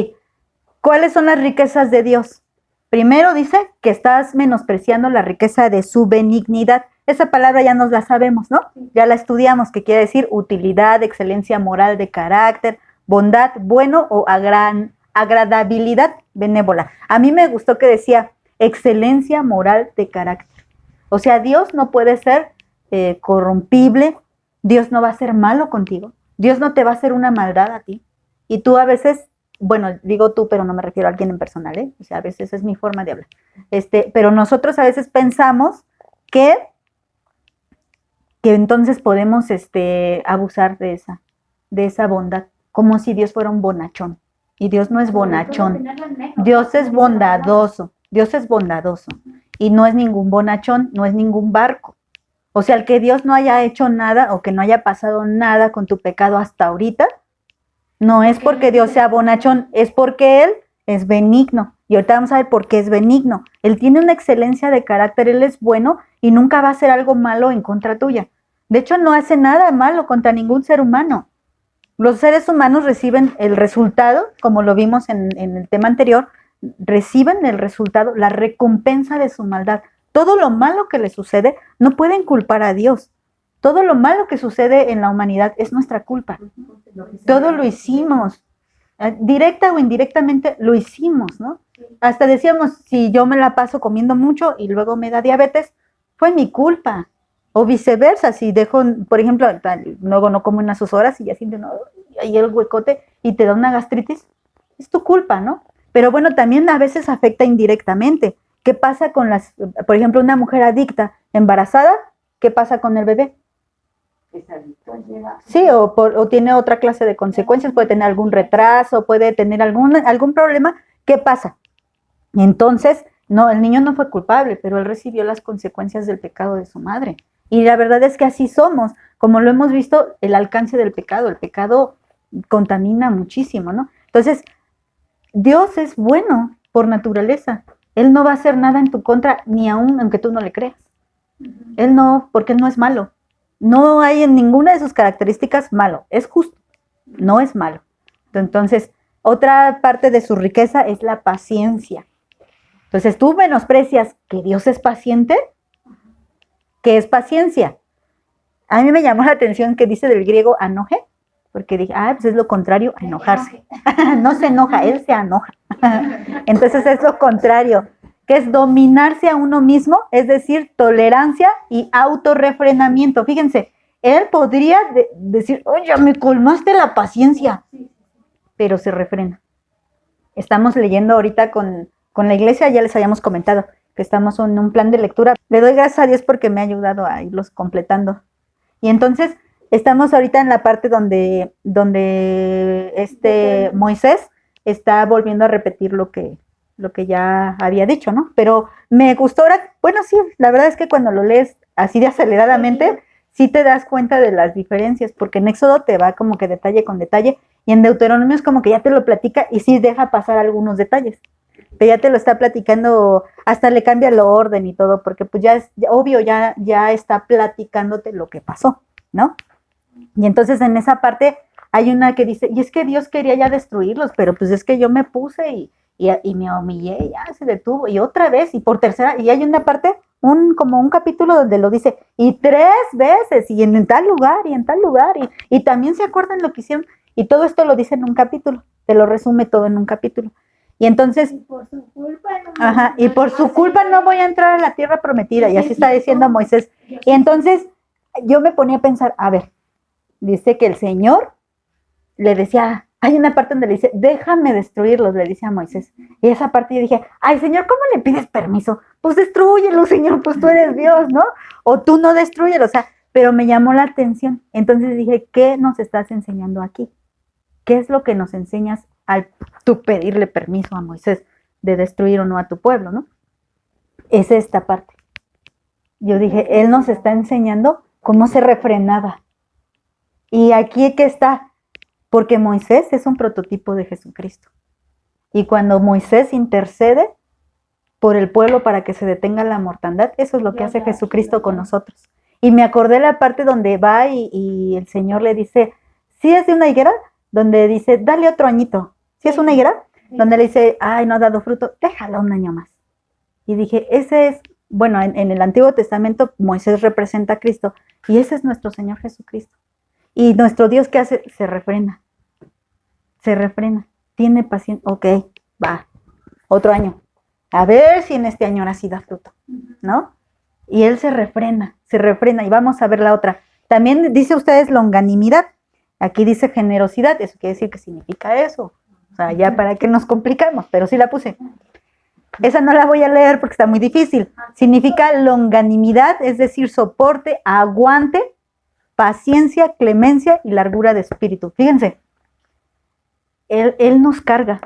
Speaker 1: ¿cuáles son las riquezas de Dios? Primero dice que estás menospreciando la riqueza de su benignidad. Esa palabra ya nos la sabemos, ¿no? Ya la estudiamos, que quiere decir utilidad, excelencia moral de carácter, bondad, bueno o agradabilidad benévola. A mí me gustó que decía excelencia moral de carácter. O sea, Dios no puede ser corrompible, Dios no va a ser malo contigo, Dios no te va a hacer una maldad a ti. Y tú a veces, bueno, digo tú, pero no me refiero a alguien en personal, ¿eh? O sea, a veces es mi forma de hablar. Pero nosotros a veces pensamos que que entonces podemos abusar de esa bondad, como si Dios fuera un bonachón. Y Dios no es bonachón. Dios es bondadoso. Dios es bondadoso. Y no es ningún bonachón, no es ningún barco. O sea, el que Dios no haya hecho nada o que no haya pasado nada con tu pecado hasta ahorita, no es porque Dios sea bonachón, es porque Él es benigno. Y ahorita vamos a ver por qué es benigno. Él tiene una excelencia de carácter, Él es bueno y nunca va a hacer algo malo en contra tuya. De hecho, no hace nada malo contra ningún ser humano. Los seres humanos reciben el resultado, como lo vimos en el tema anterior, reciben el resultado, la recompensa de su maldad. Todo lo malo que le sucede, no pueden culpar a Dios. Todo lo malo que sucede en la humanidad es nuestra culpa. Todo lo hicimos. Directa o indirectamente lo hicimos, ¿no? Hasta decíamos, si yo me la paso comiendo mucho y luego me da diabetes, fue mi culpa. O viceversa, si dejo, por ejemplo, luego no como unas 2 horas y ya siento ahí el huecote y te da una gastritis, es tu culpa, ¿no? Pero bueno, también a veces afecta indirectamente. ¿Qué pasa con por ejemplo, una mujer adicta embarazada? ¿Qué pasa con el bebé? Sí, o tiene otra clase de consecuencias, puede tener algún retraso, puede tener algún problema. ¿Qué pasa? Entonces, no, el niño no fue culpable, pero él recibió las consecuencias del pecado de su madre. Y la verdad es que así somos, como lo hemos visto, el alcance del pecado. El pecado contamina muchísimo, ¿no? Entonces, Dios es bueno por naturaleza. Él no va a hacer nada en tu contra, ni aún aunque tú no le creas. Él no, porque Él no es malo. No hay en ninguna de sus características malo. Es justo, no es malo. Entonces, otra parte de su riqueza es la paciencia. Entonces, ¿tú menosprecias que Dios es paciente? ¿Qué es paciencia? A mí me llamó la atención que dice del griego anoje, porque dije, pues es lo contrario a enojarse. No se enoja, Él se enoja. Entonces es lo contrario, que es dominarse a uno mismo, es decir, tolerancia y autorrefrenamiento. Fíjense, Él podría decir, oye, me colmaste la paciencia, pero se refrena. Estamos leyendo ahorita con la iglesia, ya les habíamos comentado que estamos en un plan de lectura. Le doy gracias a Dios porque me ha ayudado a irlos completando. Y entonces estamos ahorita en la parte donde Moisés está volviendo a repetir lo que ya había dicho, ¿no? Pero me gustó ahora, bueno, sí, la verdad es que cuando lo lees así de aceleradamente, sí te das cuenta de las diferencias, porque en Éxodo te va como que detalle con detalle, y en Deuteronomio es como que ya te lo platica y sí deja pasar algunos detalles. Pero ya te lo está platicando, hasta le cambia el orden y todo, porque pues ya es obvio, ya está platicándote lo que pasó, ¿no? Y entonces en esa parte hay una que dice, y es que Dios quería ya destruirlos, pero pues es que yo me puse y me humillé, y ya se detuvo, y otra vez, y por tercera, y hay una parte, como un capítulo donde lo dice, y 3 veces, y en tal lugar, y en tal lugar, y también se acuerdan lo que hicieron, y todo esto lo dice en un capítulo, te lo resume todo en un capítulo. Y entonces, y por su culpa no voy a entrar a la tierra prometida, y así está diciendo Moisés. Y entonces yo me ponía a pensar, a ver, dice que el Señor le decía, hay una parte donde le dice, déjame destruirlos, le dice a Moisés. Y esa parte yo dije, ay Señor, ¿cómo le pides permiso? Pues destrúyelo, Señor, pues tú eres Dios, ¿no? O tú no destrúyelo, o sea, pero me llamó la atención. Entonces dije, ¿qué nos estás enseñando aquí? ¿Qué es lo que nos enseñas al tú pedirle permiso a Moisés de destruir o no a tu pueblo, ¿no? Es esta parte. Yo dije, Él nos está enseñando cómo se refrenaba. Y aquí que está, porque Moisés es un prototipo de Jesucristo. Y cuando Moisés intercede por el pueblo para que se detenga la mortandad, eso es lo que hace Jesucristo con nosotros. Y me acordé la parte donde va y el Señor le dice, ¿sí es de una higuera? Donde dice, dale otro añito. ¿Sí es una higuera? Donde le dice, ay, no ha dado fruto, déjala un año más. Y dije, ese es, bueno, en el Antiguo Testamento Moisés representa a Cristo y ese es nuestro Señor Jesucristo. Y nuestro Dios, ¿qué hace? Se refrena, tiene paciencia, ok, va, otro año, a ver si en este año ahora sí da fruto, ¿no? Y Él se refrena, y vamos a ver la otra. También dice ustedes longanimidad, aquí dice generosidad, eso quiere decir que significa eso, o sea, ya para qué nos complicamos, pero sí la puse. Esa no la voy a leer porque está muy difícil. Significa longanimidad, es decir, soporte, aguante paciencia, clemencia y largura de espíritu. Fíjense, Él nos carga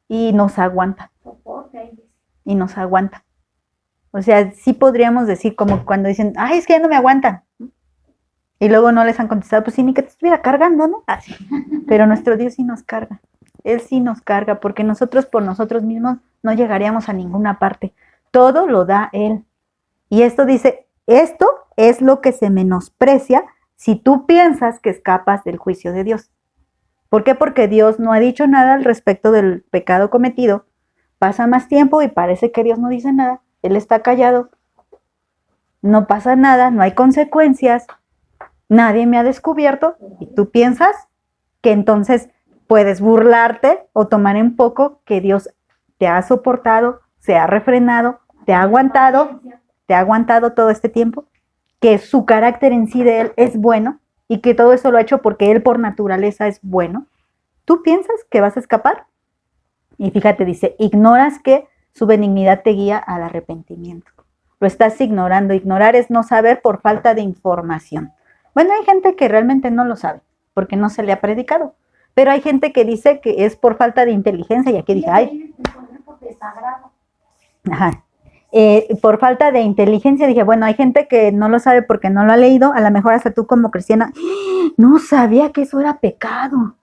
Speaker 1: y nos aguanta.
Speaker 2: Soporte ahí.
Speaker 1: Y nos aguanta. O sea, sí podríamos decir como cuando dicen, ay, es que ya no me aguantan. Y luego no les han contestado, pues sí, ni que te estuviera cargando, ¿no? Así. Pero nuestro Dios sí nos carga. Él sí nos carga, porque nosotros por nosotros mismos no llegaríamos a ninguna parte. Todo lo da Él. Y esto dice, esto es lo que se menosprecia si tú piensas que escapas del juicio de Dios. ¿Por qué? Porque Dios no ha dicho nada al respecto del pecado cometido. Pasa más tiempo y parece que Dios no dice nada. Él está callado. No pasa nada, no hay consecuencias. Nadie me ha descubierto. Y tú piensas que entonces puedes burlarte o tomar en poco que Dios te ha soportado, se ha refrenado, te ha aguantado todo este tiempo, que su carácter en sí de Él es bueno y que todo eso lo ha hecho porque Él por naturaleza es bueno. ¿Tú piensas que vas a escapar? Y fíjate, dice, ignoras que su benignidad te guía al arrepentimiento. Lo estás ignorando. Ignorar es no saber por falta de información. Bueno, hay gente que realmente no lo sabe porque no se le ha predicado. Pero hay gente que dice que es por falta de inteligencia. Y aquí dije, ay. Ajá. Por falta de inteligencia, dije, bueno, hay gente que no lo sabe porque no lo ha leído. A lo mejor hasta tú como cristiana, no sabía que eso era pecado.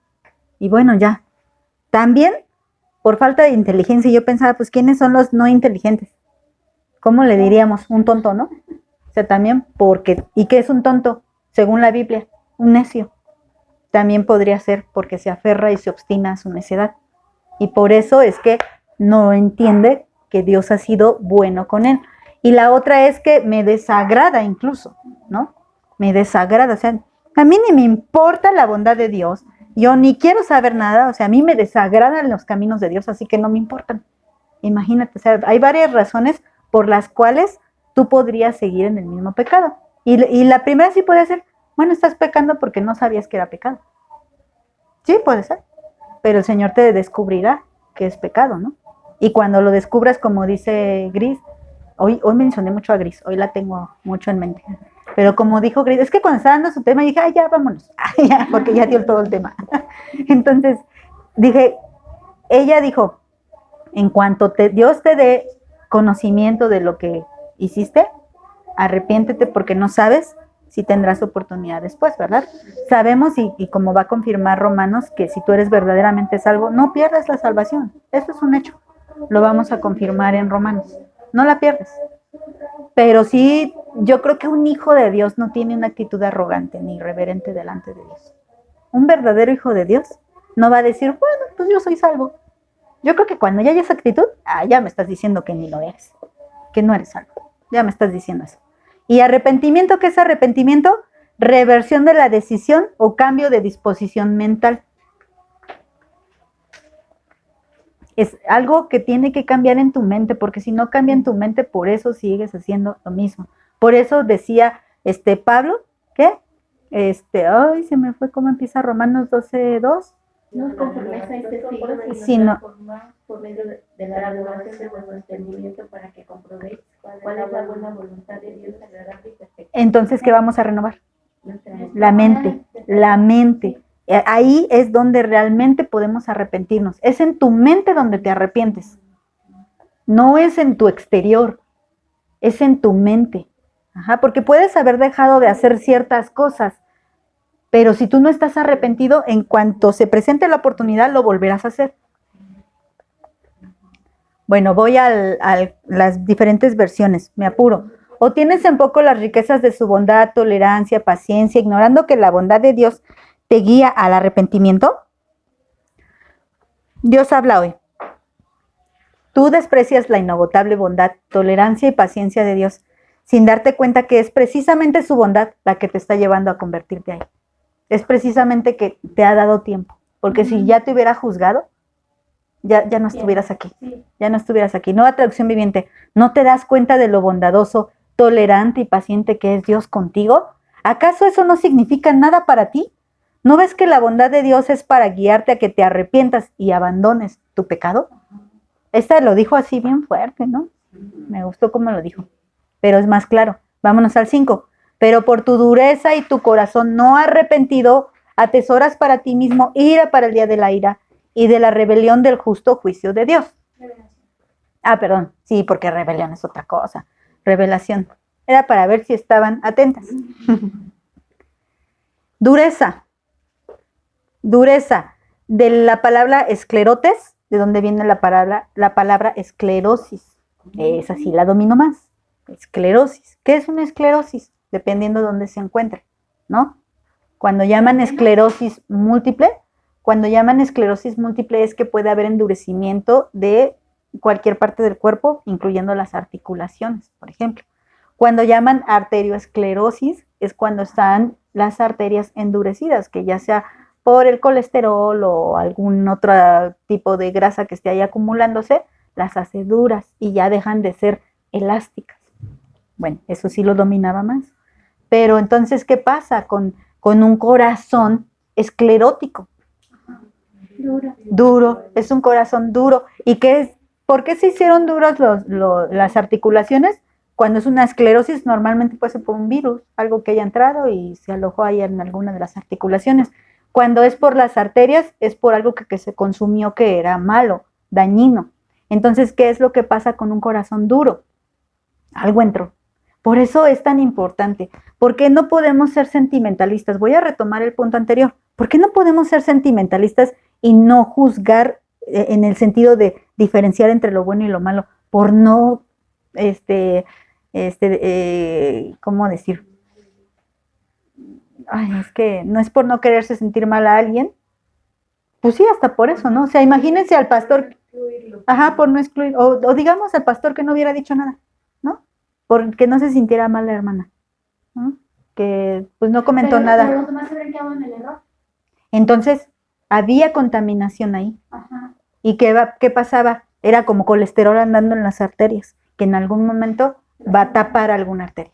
Speaker 1: Y bueno, ya. También por falta de inteligencia. Yo pensaba, pues, ¿quiénes son los no inteligentes? ¿Cómo le diríamos? Un tonto, ¿no? O sea, también porque, ¿y qué es un tonto? Según la Biblia, un necio. También podría ser porque se aferra y se obstina a su necedad. Y por eso es que no entiende que Dios ha sido bueno con él. Y la otra es que me desagrada incluso, ¿no? Me desagrada, o sea, a mí ni me importa la bondad de Dios. Yo ni quiero saber nada, o sea, a mí me desagradan los caminos de Dios, así que no me importan. Imagínate, o sea, hay varias razones por las cuales tú podrías seguir en el mismo pecado. Y la primera sí puede ser, bueno, estás pecando porque no sabías que era pecado. Sí, puede ser. Pero el Señor te descubrirá que es pecado, ¿no? Y cuando lo descubras, como dice Gris, hoy mencioné mucho a Gris, hoy la tengo mucho en mente. Pero como dijo Gris, es que cuando estaba dando su tema, dije, ay, ya, vámonos. Ya, porque ya dio todo el tema. Entonces, ella dijo, en cuanto Dios te dé conocimiento de lo que hiciste, arrepiéntete porque no sabes si tendrás oportunidad después, ¿verdad? Sabemos y como va a confirmar Romanos, que si tú eres verdaderamente salvo, no pierdas la salvación. Eso es un hecho. Lo vamos a confirmar en Romanos. No la pierdes. Pero sí, yo creo que un hijo de Dios no tiene una actitud arrogante ni irreverente delante de Dios. Un verdadero hijo de Dios no va a decir, bueno, pues yo soy salvo. Yo creo que cuando ya hay esa actitud, ya me estás diciendo que ni lo eres, que no eres salvo. Ya me estás diciendo eso. ¿Y arrepentimiento? ¿Qué es arrepentimiento? Reversión de la decisión o cambio de disposición mental. Es algo que tiene que cambiar en tu mente, porque si no cambia en tu mente, por eso sigues haciendo lo mismo. Por eso decía Pablo, ¿qué? Ay, se me fue cómo empieza Romanos 12:2.
Speaker 3: No os conforméis a este siglo,
Speaker 1: sino
Speaker 3: por medio de la renovación de vuestro entendimiento para que comprobéis cuál es la buena voluntad de Dios, agradable y perfecta.
Speaker 1: Entonces, ¿qué vamos a renovar? La mente, la mente. Ahí es donde realmente podemos arrepentirnos. Es en tu mente donde te arrepientes. No es en tu exterior, es en tu mente. Ajá, porque puedes haber dejado de hacer ciertas cosas, pero si tú no estás arrepentido, en cuanto se presente la oportunidad, lo volverás a hacer. Bueno, voy a las diferentes versiones, me apuro. O tienes en poco las riquezas de su bondad, tolerancia, paciencia, ignorando que la bondad de Dios te guía al arrepentimiento. Dios habla hoy. Tú desprecias la inagotable bondad, tolerancia y paciencia de Dios, sin darte cuenta que es precisamente su bondad la que te está llevando a convertirte ahí. Es precisamente que te ha dado tiempo, porque si ya te hubiera juzgado, ya no estuvieras aquí, ya no estuvieras aquí. Nueva Traducción Viviente, ¿no te das cuenta de lo bondadoso, tolerante y paciente que es Dios contigo? ¿Acaso eso no significa nada para ti? ¿No ves que la bondad de Dios es para guiarte a que te arrepientas y abandones tu pecado? Esta lo dijo así bien fuerte, ¿no? Me gustó cómo lo dijo, pero es más claro. Vámonos al 5. pero por tu dureza y tu corazón no arrepentido, atesoras para ti mismo ira para el día de la ira y de la rebelión del justo juicio de Dios.
Speaker 2: Revelación.
Speaker 1: Ah, perdón, sí, porque rebelión es otra cosa. Revelación. Era para ver si estaban atentas. Dureza. Dureza. De la palabra esclerotes, de donde viene la palabra esclerosis. Esa sí la domino más. Esclerosis. ¿Qué es una esclerosis? Dependiendo de dónde se encuentre, ¿no? Cuando llaman esclerosis múltiple es que puede haber endurecimiento de cualquier parte del cuerpo, incluyendo las articulaciones, por ejemplo. Cuando llaman arterioesclerosis es cuando están las arterias endurecidas, que ya sea por el colesterol o algún otro tipo de grasa que esté ahí acumulándose, las hace duras y ya dejan de ser elásticas. Bueno, eso sí lo dominaba más. Pero entonces, ¿qué pasa con un corazón esclerótico? Duro, es un corazón duro. ¿Y qué es? ¿Por qué se hicieron duras las articulaciones? Cuando es una esclerosis, normalmente puede ser por un virus, algo que haya entrado y se alojó ahí en alguna de las articulaciones. Cuando es por las arterias, es por algo que se consumió que era malo, dañino. Entonces, ¿qué es lo que pasa con un corazón duro? Algo entró. Por eso es tan importante. ¿Por qué no podemos ser sentimentalistas? Voy a retomar el punto anterior. ¿Por qué no podemos ser sentimentalistas y no juzgar en el sentido de diferenciar entre lo bueno y lo malo? Por no, ¿cómo decir? Ay, es que no es por no quererse sentir mal a alguien. Pues sí, hasta por eso, ¿no? O sea, imagínense al pastor, ajá, por no excluir, o digamos al pastor que no hubiera dicho nada, ¿no? Porque no se sintiera mal la hermana, ¿no? Que pues no comentó nada.
Speaker 2: Pero los demás se ven que en el error.
Speaker 1: Entonces, había contaminación ahí.
Speaker 2: Ajá.
Speaker 1: ¿Y qué pasaba? Era como colesterol andando en las arterias, que en algún momento va a tapar alguna arteria,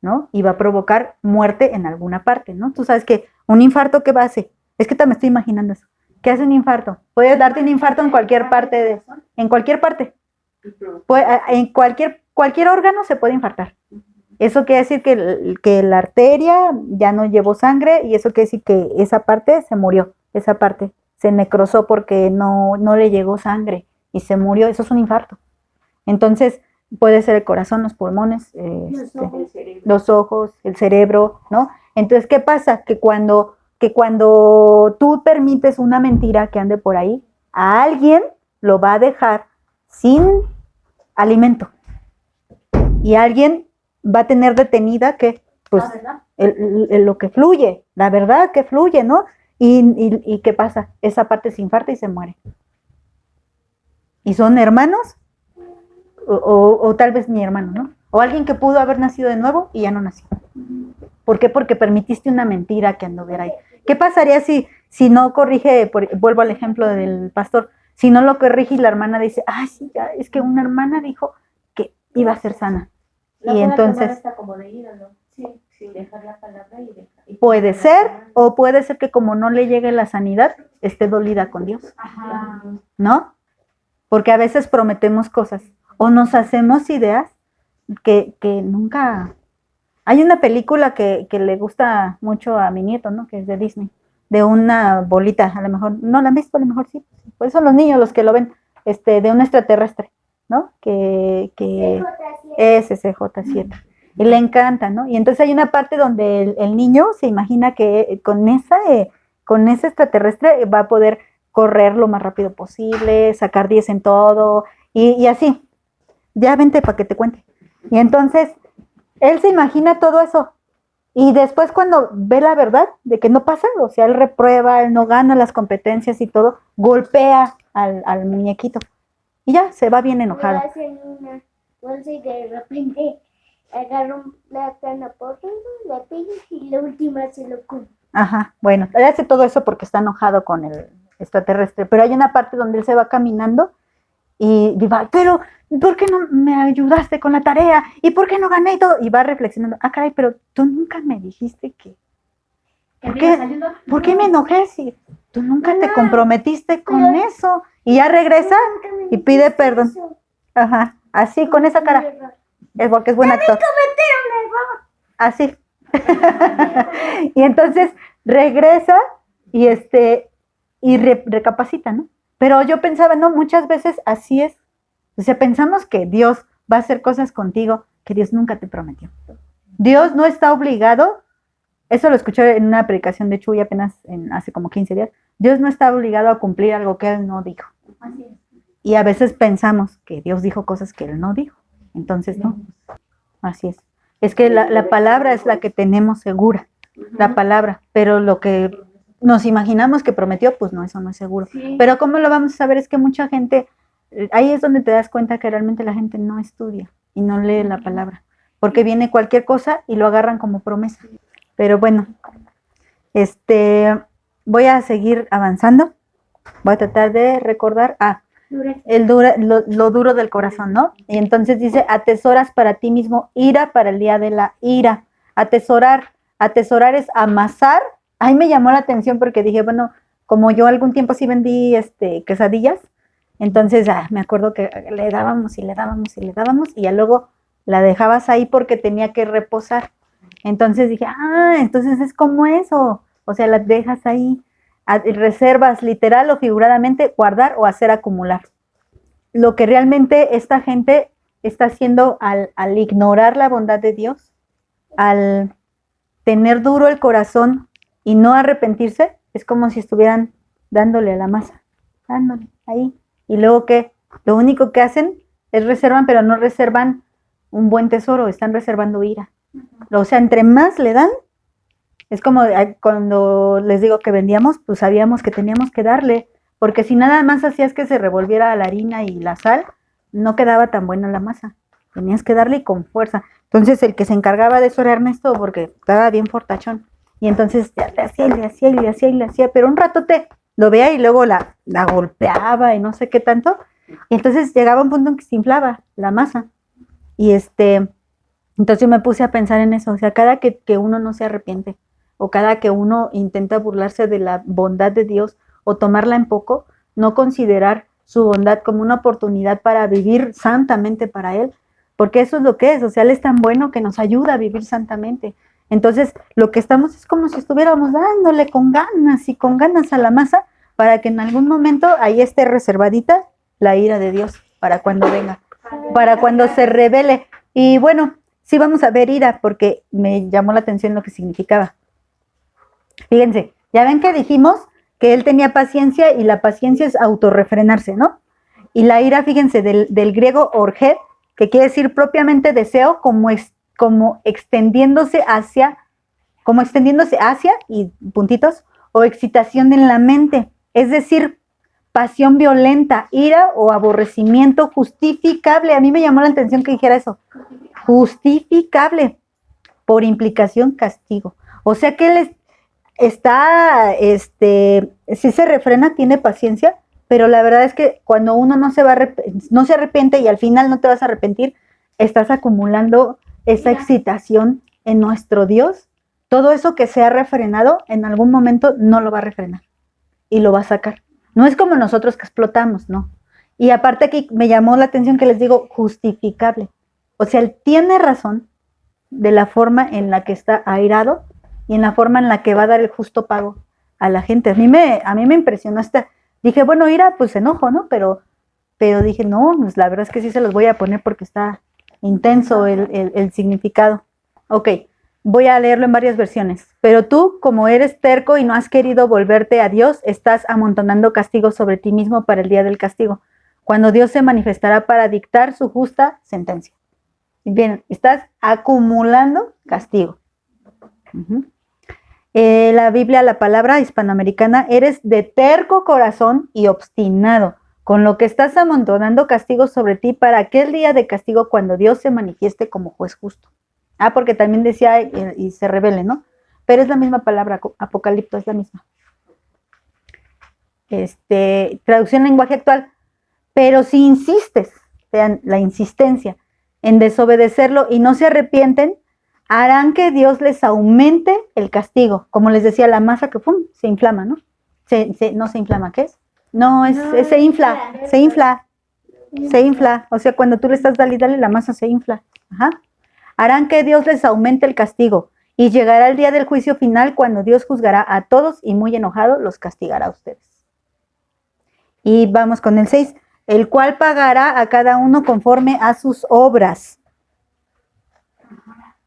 Speaker 1: ¿no? Y va a provocar muerte en alguna parte, ¿no? Tú sabes que un infarto, ¿qué va a hacer? Es que te me estoy imaginando eso. ¿Qué hace un infarto? Puede darte un infarto en cualquier parte, en cualquier parte. En cualquier órgano se puede infartar. Eso quiere decir que la arteria ya no llevó sangre y eso quiere decir que esa parte se murió, esa parte se necrosó porque no le llegó sangre y se murió. Eso es un infarto. Entonces, puede ser el corazón, los pulmones, los ojos, el cerebro, ¿no? Entonces, ¿qué pasa? Que cuando tú permites una mentira que ande por ahí, a alguien lo va a dejar sin alimento. Y alguien va a tener detenida que, pues, lo que fluye, la verdad que fluye, ¿no? ¿Y qué pasa? Esa parte se infarta y se muere. ¿Y son hermanos? O tal vez mi hermano, ¿no? O alguien que pudo haber nacido de nuevo y ya no nació. ¿Por qué? Porque permitiste una mentira que anduviera ahí. ¿Qué pasaría si no corrige, vuelvo al ejemplo del pastor, si no lo corrige y la hermana dice, sí, ya, es que una hermana dijo que iba a ser sana? Y entonces
Speaker 3: hasta como de ídolo, sí, sin dejar la palabra y
Speaker 1: puede ser, o puede ser que como no le llegue la sanidad, esté dolida con Dios.
Speaker 2: Ajá.
Speaker 1: ¿No? Porque a veces prometemos cosas o nos hacemos ideas que nunca. Hay una película que le gusta mucho a mi nieto, ¿no? Que es de Disney, de una bolita, a lo mejor, no la han visto, a lo mejor sí, pues son los niños los que lo ven, de un extraterrestre, ¿no? Que es CJ7. Y le encanta, ¿no? Y entonces hay una parte donde el niño se imagina que con ese extraterrestre va a poder correr lo más rápido posible, sacar 10 en todo, y así. Ya vente para que te cuente. Y entonces, él se imagina todo eso. Y después cuando ve la verdad de que no pasa, o sea, él reprueba, él no gana las competencias y todo, golpea al muñequito. Y ya, se va bien enojado.
Speaker 4: Una bolsa y de repente agarra un plátano por la pega y la última se lo come.
Speaker 1: Ajá, bueno, él hace todo eso porque está enojado con el extraterrestre, pero hay una parte donde él se va caminando y va, pero ¿por qué no me ayudaste con la tarea? ¿Y por qué no gané y todo? Y va reflexionando, caray, pero tú nunca me dijiste que... ¿Por qué me enojé si tú nunca te comprometiste con eso? Y ya regresa y pide perdón. Ajá, así, con esa cara. Es porque es buen actor. así. Y entonces regresa y recapacita, ¿no? Pero yo pensaba, no, muchas veces así es. O sea, pensamos que Dios va a hacer cosas contigo que Dios nunca te prometió. Dios no está obligado, eso lo escuché en una predicación de Chuy apenas hace como 15 días, Dios no está obligado a cumplir algo que Él no dijo.
Speaker 2: Así es.
Speaker 1: Y a veces pensamos que Dios dijo cosas que Él no dijo. Entonces, no, así es. Es que la palabra es la que tenemos segura, la palabra, pero lo que nos imaginamos que prometió, pues no, eso no es seguro.
Speaker 3: Sí.
Speaker 1: Pero ¿cómo lo vamos a saber? Es que mucha gente, ahí es donde te das cuenta que realmente la gente no estudia y no lee la palabra, porque viene cualquier cosa y lo agarran como promesa. Pero bueno, voy a seguir avanzando, voy a tratar de recordar, lo duro del corazón, ¿no? Y entonces dice, atesoras para ti mismo ira para el día de la ira. Atesorar es amasar. Ahí me llamó la atención porque dije, bueno, como yo algún tiempo sí vendí quesadillas, entonces me acuerdo que le dábamos y le dábamos y le dábamos y ya luego la dejabas ahí porque tenía que reposar. Entonces dije, entonces es como eso. O sea, la dejas ahí, reservas literal o figuradamente, guardar o hacer acumular. Lo que realmente esta gente está haciendo al ignorar la bondad de Dios, al tener duro el corazón y no arrepentirse, es como si estuvieran dándole a la masa, dándole ahí. Y luego que lo único que hacen es reservan, pero no reservan un buen tesoro, están reservando ira. O sea, entre más le dan, es como cuando les digo que vendíamos, pues sabíamos que teníamos que darle, porque si nada más hacías que se revolviera la harina y la sal, no quedaba tan buena la masa. Tenías que darle con fuerza. Entonces el que se encargaba de eso era Ernesto, porque estaba bien fortachón. Y entonces ya le hacía, y le hacía, y le hacía, y le hacía, pero un rato lo veía y luego la golpeaba y no sé qué tanto. Y entonces llegaba un punto en que se inflaba la masa. Y entonces yo me puse a pensar en eso. O sea, cada que uno no se arrepiente, o cada que uno intenta burlarse de la bondad de Dios, o tomarla en poco, no considerar su bondad como una oportunidad para vivir santamente para Él, porque eso es lo que es. O sea, Él es tan bueno que nos ayuda a vivir santamente. Entonces, lo que estamos es como si estuviéramos dándole con ganas a la masa para que en algún momento ahí esté reservadita la ira de Dios para cuando venga, para cuando se revele. Y bueno, sí vamos a ver ira porque me llamó la atención lo que significaba. Fíjense, ya ven que dijimos que él tenía paciencia y la paciencia es autorrefrenarse, ¿no? Y la ira, fíjense, del griego orged, que quiere decir propiamente deseo, como extendiéndose hacia y puntitos, o excitación en la mente, es decir, pasión violenta, ira o aborrecimiento justificable. A mí me llamó la atención que dijera eso, justificable, por implicación castigo. O sea que él sí se refrena, tiene paciencia, pero la verdad es que cuando uno no se arrepiente y al final no te vas a arrepentir, estás acumulando esa excitación en nuestro Dios. Todo eso que se ha refrenado, en algún momento no lo va a refrenar y lo va a sacar. No es como nosotros que explotamos, no. Y aparte aquí me llamó la atención que les digo justificable. O sea, él tiene razón de la forma en la que está airado y en la forma en la que va a dar el justo pago a la gente. A mí me impresionó dije, bueno, ira, pues enojo, ¿no? Pero dije, no, pues la verdad es que sí se los voy a poner porque está intenso el significado. Ok, voy a leerlo en varias versiones. Pero tú, como eres terco y no has querido volverte a Dios, estás amontonando castigos sobre ti mismo para el día del castigo, cuando Dios se manifestará para dictar su justa sentencia. Bien, estás acumulando castigo. La Biblia, la palabra hispanoamericana, eres de terco corazón y obstinado, con lo que estás amontonando castigos sobre ti para aquel día de castigo cuando Dios se manifieste como juez justo. Porque también decía y se revele, ¿no? Pero es la misma palabra, apocalipto es la misma. Traducción en lenguaje actual. Pero si insistes, vean la insistencia, en desobedecerlo y no se arrepienten, harán que Dios les aumente el castigo. Como les decía, la masa que se inflama, ¿no? No se inflama, ¿qué es? No, se infla. O sea, cuando tú le estás dale, la masa se infla. Ajá. harán que Dios les aumente el castigo. Y llegará el día del juicio final cuando Dios juzgará a todos y muy enojado los castigará a ustedes. Y vamos con el 6. El cual pagará a cada uno conforme a sus obras.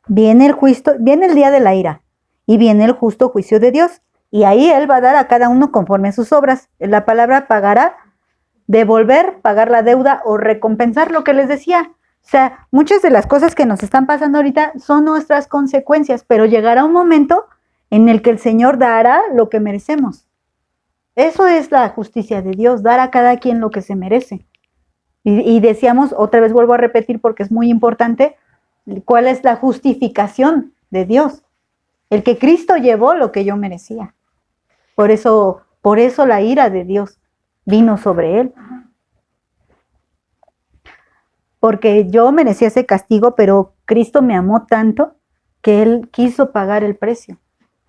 Speaker 1: Viene el día de la ira y viene el justo juicio de Dios. Y ahí Él va a dar a cada uno conforme a sus obras. La palabra pagará, devolver, pagar la deuda o recompensar, lo que les decía. O sea, muchas de las cosas que nos están pasando ahorita son nuestras consecuencias, pero llegará un momento en el que el Señor dará lo que merecemos. Eso es la justicia de Dios, dar a cada quien lo que se merece. Y decíamos, otra vez vuelvo a repetir porque es muy importante, ¿cuál es la justificación de Dios? El que Cristo llevó lo que yo merecía. Por eso la ira de Dios vino sobre Él. Porque yo merecía ese castigo, pero Cristo me amó tanto que Él quiso pagar el precio.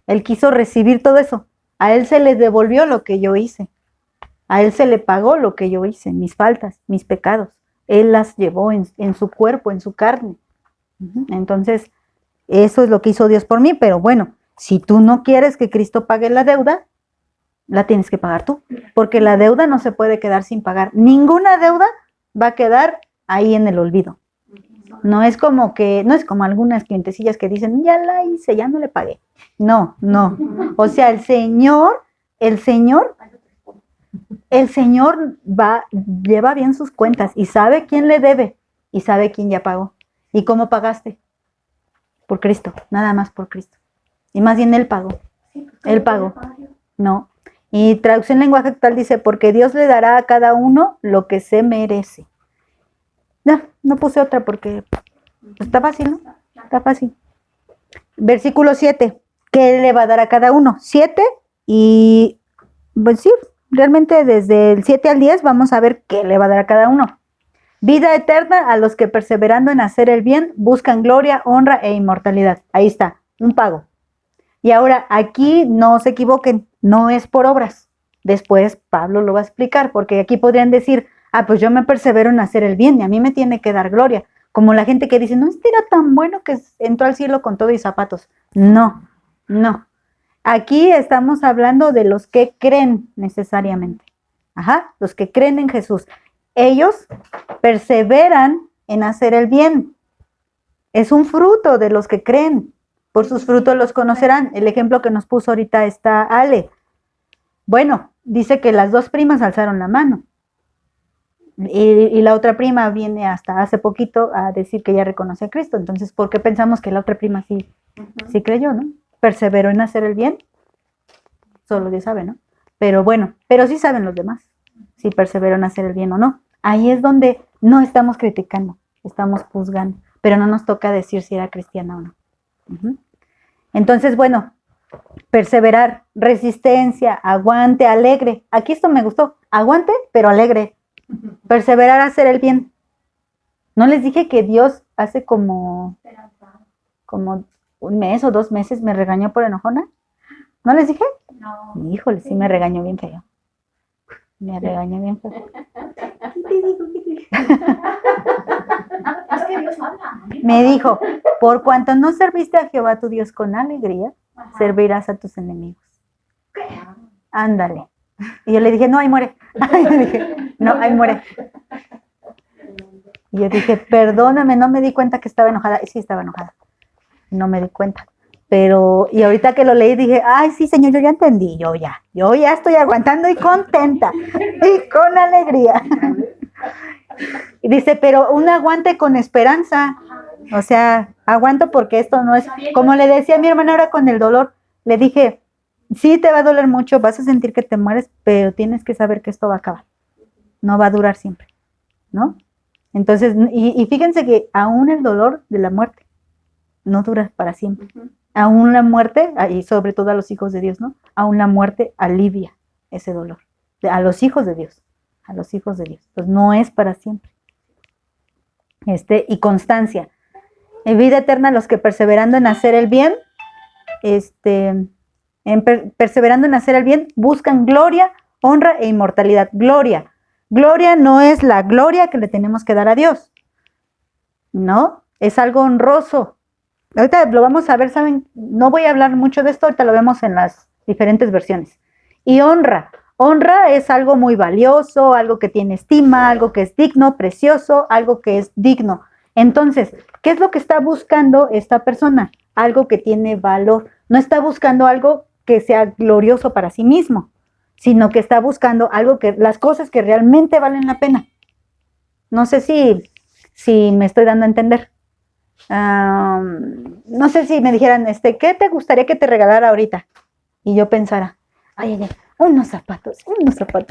Speaker 1: Él quiso recibir todo eso. A Él se le devolvió lo que yo hice. A Él se le pagó lo que yo hice, mis faltas, mis pecados. Él las llevó en su cuerpo, en su carne. Entonces, eso es lo que hizo Dios por mí. Pero bueno, si tú no quieres que Cristo pague la deuda, la tienes que pagar tú. Porque la deuda no se puede quedar sin pagar. Ninguna deuda va a quedar ahí en el olvido. No es como algunas clientecillas que dicen, ya la hice, ya no le pagué. No. O sea, el Señor lleva bien sus cuentas y sabe quién le debe y sabe quién ya pagó. ¿Y cómo pagaste? Por Cristo, nada más por Cristo. Y más bien Él pagó. Él pagó. No. Y traducción lenguaje actual dice, porque Dios le dará a cada uno lo que se merece. No puse otra porque está fácil, ¿no? Está fácil. Versículo 7. ¿Qué le va a dar a cada uno? 7 y pues sí, realmente desde el 7 al 10 vamos a ver qué le va a dar a cada uno. Vida eterna a los que perseverando en hacer el bien buscan gloria, honra e inmortalidad. Ahí está, un pago. Y ahora aquí no se equivoquen, no es por obras. Después Pablo lo va a explicar porque aquí podrían decir, pues yo me persevero en hacer el bien y a mí me tiene que dar gloria. Como la gente que dice, no, este era tan bueno que entró al cielo con todo y zapatos. No. Aquí estamos hablando de los que creen necesariamente. Los que creen en Jesús. Ellos perseveran en hacer el bien. Es un fruto de los que creen. Por sus frutos los conocerán. El ejemplo que nos puso ahorita está Ale. Bueno, dice que las dos primas alzaron la mano. Y la otra prima viene hasta hace poquito a decir que ya reconoce a Cristo. Entonces, ¿por qué pensamos que la otra prima sí creyó, no? Perseveró en hacer el bien. Solo Dios sabe, ¿no? Pero bueno, pero sí saben los demás si perseveró en hacer el bien o no. Ahí es donde no estamos criticando, estamos juzgando, pero no nos toca decir si era cristiana o no. Entonces, bueno, perseverar, resistencia, aguante, alegre. Aquí esto me gustó, aguante, pero alegre. Perseverar a hacer el bien. ¿No les dije que Dios hace como un mes o 2 meses me regañó por enojona? ¿No les dije?
Speaker 2: No.
Speaker 1: Híjole, sí me regañó bien feo. Me regañó bien feo.
Speaker 2: ¿Qué te digo? Es que Dios habla.
Speaker 1: Me dijo, por cuanto no serviste a Jehová tu Dios con alegría, servirás a tus enemigos. Ándale. Y yo le dije, no, ahí muere. No, ahí muere. Y yo dije, perdóname, no me di cuenta que estaba enojada. Sí, estaba enojada. No me di cuenta. Pero, y ahorita que lo leí dije, ay, sí, Señor, yo ya entendí. Yo ya estoy aguantando y contenta. Y con alegría. Y dice, pero un aguante con esperanza. O sea, aguanto porque esto no es, como le decía a mi hermana ahora con el dolor, le dije, sí te va a doler mucho, vas a sentir que te mueres, pero tienes que saber que esto va a acabar. No va a durar siempre, ¿no? Entonces, y fíjense que aún el dolor de la muerte no dura para siempre. Aún la muerte, y sobre todo a los hijos de Dios, ¿no? Aún la muerte alivia ese dolor. A los hijos de Dios. A los hijos de Dios. Entonces, no es para siempre. Y constancia. En vida eterna, los que perseverando en hacer el bien, perseverando en hacer el bien, buscan gloria, honra e inmortalidad. Gloria. Gloria no es la gloria que le tenemos que dar a Dios. No. es algo honroso. Ahorita lo vamos a ver, ¿saben? No voy a hablar mucho de esto, ahorita lo vemos en las diferentes versiones. Y honra. Honra es algo muy valioso, algo que tiene estima, algo que es digno, precioso, algo que es digno. Entonces, ¿qué es lo que está buscando esta persona? Algo que tiene valor. No está buscando algo que sea glorioso para sí mismo, sino que está buscando algo que, las cosas que realmente valen la pena. No sé si me estoy dando a entender. No sé si me dijeran, ¿qué te gustaría que te regalara ahorita? Y yo pensara, ay, unos zapatos,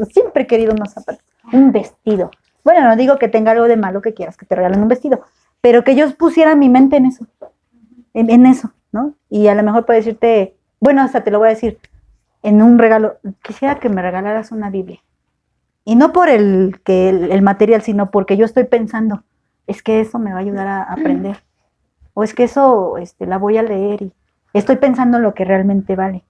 Speaker 1: siempre he querido unos zapatos, un vestido. Bueno, no digo que tenga algo de malo que quieras que te regalen un vestido, pero que yo pusiera mi mente en eso, en eso, ¿no? Y a lo mejor puedo decirte, bueno, hasta te lo voy a decir, en un regalo, quisiera que me regalaras una Biblia. Y no por el material, sino porque yo estoy pensando, es que eso me va a ayudar a aprender. O es que eso la voy a leer y estoy pensando en lo que realmente vale,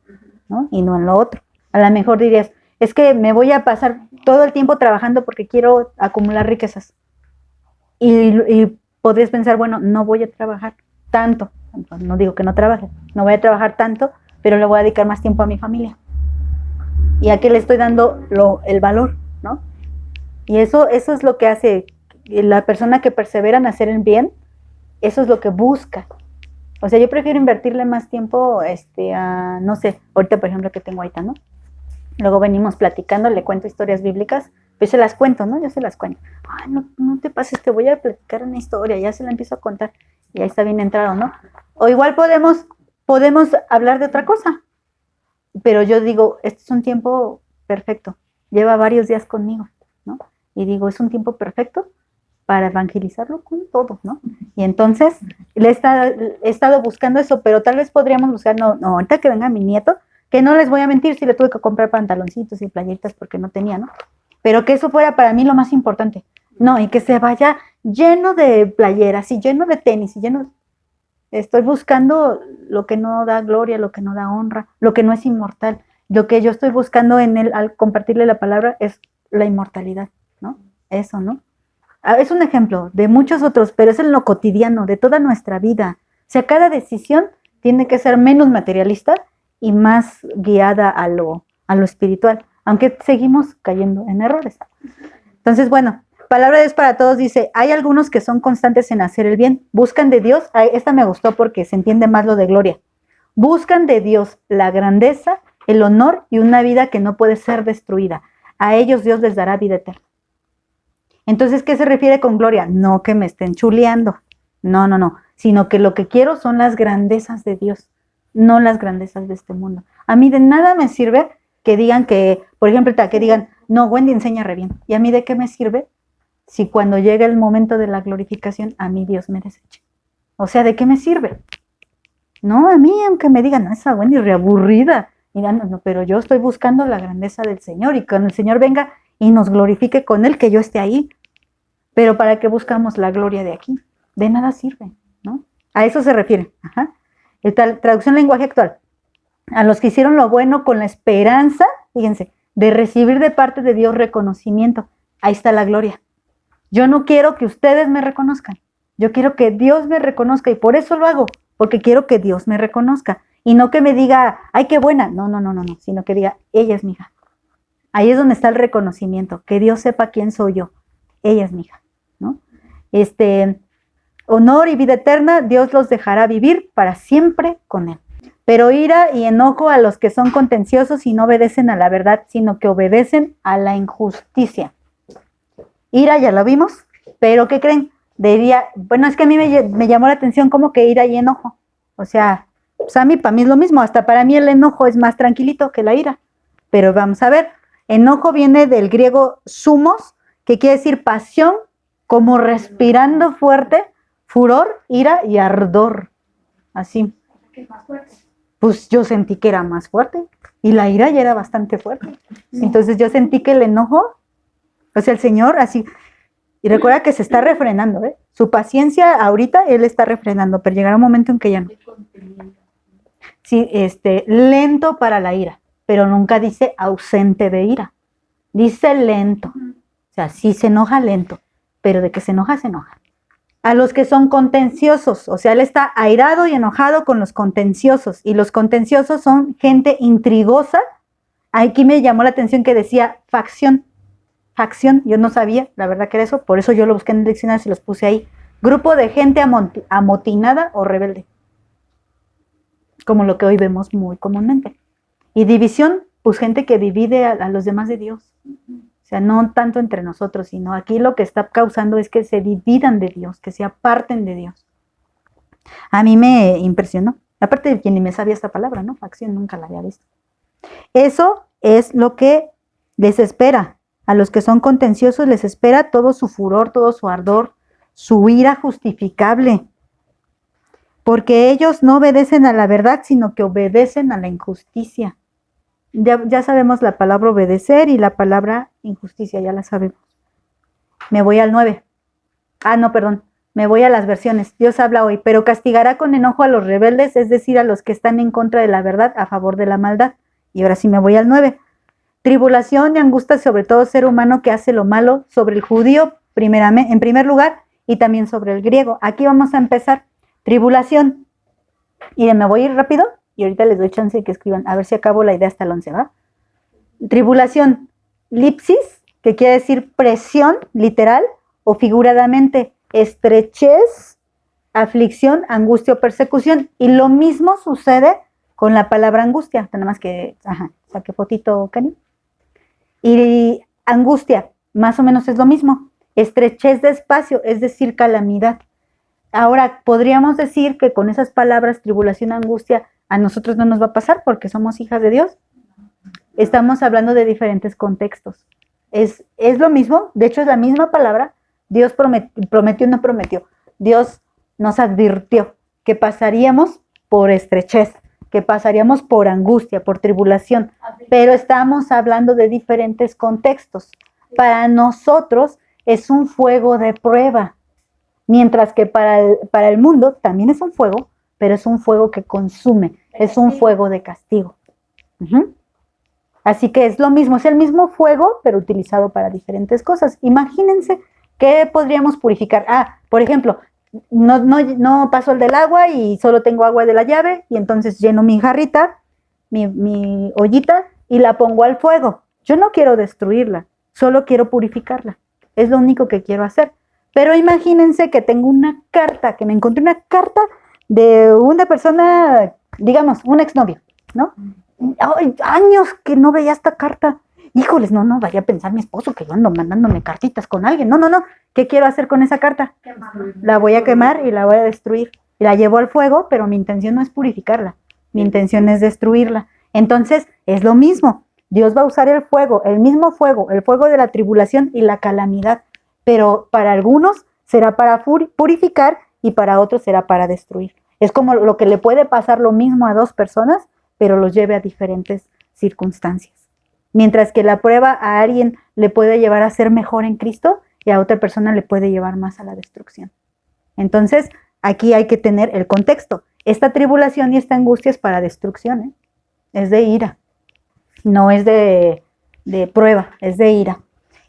Speaker 1: ¿no? Y no en lo otro. A lo mejor dirías, es que me voy a pasar todo el tiempo trabajando porque quiero acumular riquezas. Y podrías pensar, bueno, no voy a trabajar tanto. No digo que no trabaje, no voy a trabajar tanto, pero le voy a dedicar más tiempo a mi familia. ¿Y a qué le estoy dando el valor, no? Y eso es lo que hace la persona que persevera en hacer el bien. Eso es lo que busca. O sea, yo prefiero invertirle más tiempo a, no sé, ahorita por ejemplo que tengo ahorita, ¿no? Luego venimos platicando, le cuento historias bíblicas, pues se las cuento, ¿no? Yo se las cuento. Ay, no te pases, te voy a platicar una historia, ya se la empiezo a contar. Y ahí está bien entrado, ¿no? O igual podemos hablar de otra cosa. Pero yo digo, este es un tiempo perfecto. Lleva varios días conmigo, ¿no? Y digo, es un tiempo perfecto para evangelizarlo con todo, ¿no? Y entonces he estado buscando eso, pero tal vez podríamos buscar, no, ahorita que venga mi nieto, que no les voy a mentir, si le tuve que comprar pantaloncitos y playeras porque no tenía, ¿no? Pero que eso fuera para mí lo más importante, no, y que se vaya lleno de playeras y lleno de tenis y lleno, estoy buscando lo que no da gloria, lo que no da honra, lo que no es inmortal, lo que yo estoy buscando en él al compartirle la palabra es la inmortalidad, ¿no? Eso, ¿no? Es un ejemplo de muchos otros, pero es en lo cotidiano, de toda nuestra vida. O sea, cada decisión tiene que ser menos materialista y más guiada a lo espiritual, aunque seguimos cayendo en errores. Entonces, bueno, palabra de Dios para todos dice, hay algunos que son constantes en hacer el bien, buscan de Dios, esta me gustó porque se entiende más lo de gloria, buscan de Dios la grandeza, el honor y una vida que no puede ser destruida. A ellos Dios les dará vida eterna. Entonces, ¿qué se refiere con gloria? No que me estén chuleando, no, sino que lo que quiero son las grandezas de Dios, no las grandezas de este mundo. A mí de nada me sirve que digan que, por ejemplo, que digan, no, Wendy enseña re bien. ¿Y a mí de qué me sirve si cuando llega el momento de la glorificación, a mí Dios me deseche? O sea, ¿de qué me sirve? No, a mí, aunque me digan, no, esa Wendy es reaburrida. No, pero yo estoy buscando la grandeza del Señor y cuando el Señor venga y nos glorifique con Él, que yo esté ahí. Pero ¿para qué buscamos la gloria de aquí? De nada sirve, ¿no? A eso se refiere. Ajá. Traducción lenguaje actual. A los que hicieron lo bueno con la esperanza, fíjense, de recibir de parte de Dios reconocimiento. Ahí está la gloria. Yo no quiero que ustedes me reconozcan. Yo quiero que Dios me reconozca y por eso lo hago, porque quiero que Dios me reconozca. Y no que me diga, ay, qué buena. No, sino que diga, ella es mi hija. Ahí es donde está el reconocimiento, que Dios sepa quién soy yo. Ella es mi hija, ¿no? Honor y vida eterna, Dios los dejará vivir para siempre con Él. Pero ira y enojo a los que son contenciosos y no obedecen a la verdad, sino que obedecen a la injusticia. Ira ya lo vimos, pero ¿qué creen? Bueno, es que a mí me llamó la atención como que ira y enojo. O sea, pues para mí es lo mismo, hasta para mí el enojo es más tranquilito que la ira. Pero vamos a ver, enojo viene del griego sumos, que quiere decir pasión, como respirando fuerte, furor, ira y ardor. Así.
Speaker 2: ¿Qué es más fuerte?
Speaker 1: Pues yo sentí que era más fuerte y la ira ya era bastante fuerte. Entonces yo sentí que el enojo, o sea, el Señor así, y recuerda que se está refrenando, ¿eh? Su paciencia ahorita, Él está refrenando, pero llegará un momento en que ya no. Sí, lento para la ira, pero nunca dice ausente de ira. Dice lento. O sea, sí se enoja lento, pero de que se enoja, se enoja. a los que son contenciosos. O sea, él está airado y enojado con los contenciosos. Y los contenciosos son gente intrigosa. Aquí me llamó la atención que decía facción. Facción, yo no sabía, la verdad que era eso. Por eso yo lo busqué en el diccionario y los puse ahí. Grupo de gente amotinada o rebelde. Como lo que hoy vemos muy comúnmente. Y división, pues gente que divide a los demás de Dios. O sea, no tanto entre nosotros, sino aquí lo que está causando es que se dividan de Dios, que se aparten de Dios. A mí me impresionó. Aparte de que ni me sabía esta palabra, ¿no? Facción, nunca la había visto. Eso es lo que les espera. A los que son contenciosos les espera todo su furor, todo su ardor, su ira justificable. Porque ellos no obedecen a la verdad, sino que obedecen a la injusticia. Ya sabemos la palabra obedecer y la palabra injusticia, ya la sabemos. Me voy al 9. Me voy a las versiones. Dios habla hoy, pero castigará con enojo a los rebeldes, es decir, a los que están en contra de la verdad, a favor de la maldad. Y ahora sí me voy al 9. Tribulación y angustia sobre todo ser humano que hace lo malo, sobre el judío en primer lugar y también sobre el griego. Aquí vamos a empezar. Tribulación. Y me voy a ir rápido. Y ahorita les doy chance de que escriban, a ver si acabo la idea hasta el 11, ¿va? Tribulación, lipsis, que quiere decir presión, literal, o figuradamente, estrechez, aflicción, angustia o persecución. Y lo mismo sucede con la palabra angustia, nada más que, saqué fotito, Cani. Y angustia, más o menos es lo mismo, estrechez de espacio, es decir, calamidad. Ahora, podríamos decir que con esas palabras, tribulación, angustia, a nosotros no nos va a pasar porque somos hijas de Dios. Estamos hablando de diferentes contextos. Es lo mismo, de hecho es la misma palabra. Dios no prometió. Dios nos advirtió que pasaríamos por estrechez, que pasaríamos por angustia, por tribulación, pero estamos hablando de diferentes contextos. Para nosotros es un fuego de prueba, mientras que para el mundo también es un fuego, pero es un fuego que consume, es un fuego de castigo. Así que es lo mismo, es el mismo fuego, pero utilizado para diferentes cosas. Imagínense qué podríamos purificar. Por ejemplo, no paso el del agua y solo tengo agua de la llave, y entonces lleno mi jarrita, mi ollita, y la pongo al fuego. Yo no quiero destruirla, solo quiero purificarla. Es lo único que quiero hacer. Pero imagínense que tengo una carta, que me encontré una carta de una persona, digamos, un exnovio, ¿no? ¡Ay, años que no veía esta carta! Híjoles, no vaya a pensar mi esposo que yo ando mandándome cartitas con alguien. No. ¿Qué quiero hacer con esa carta? La voy a quemar y la voy a destruir. Y la llevo al fuego, pero mi intención no es purificarla. Mi intención es destruirla. Entonces, es lo mismo. Dios va a usar el fuego, el mismo fuego, el fuego de la tribulación y la calamidad. Pero para algunos será para purificar y para otros será para destruir. Es como lo que le puede pasar lo mismo a dos personas, pero los lleve a diferentes circunstancias. Mientras que la prueba a alguien le puede llevar a ser mejor en Cristo y a otra persona le puede llevar más a la destrucción. Entonces, aquí hay que tener el contexto. Esta tribulación y esta angustia es para destrucción, ¿eh? Es de ira. No es de prueba, es de ira.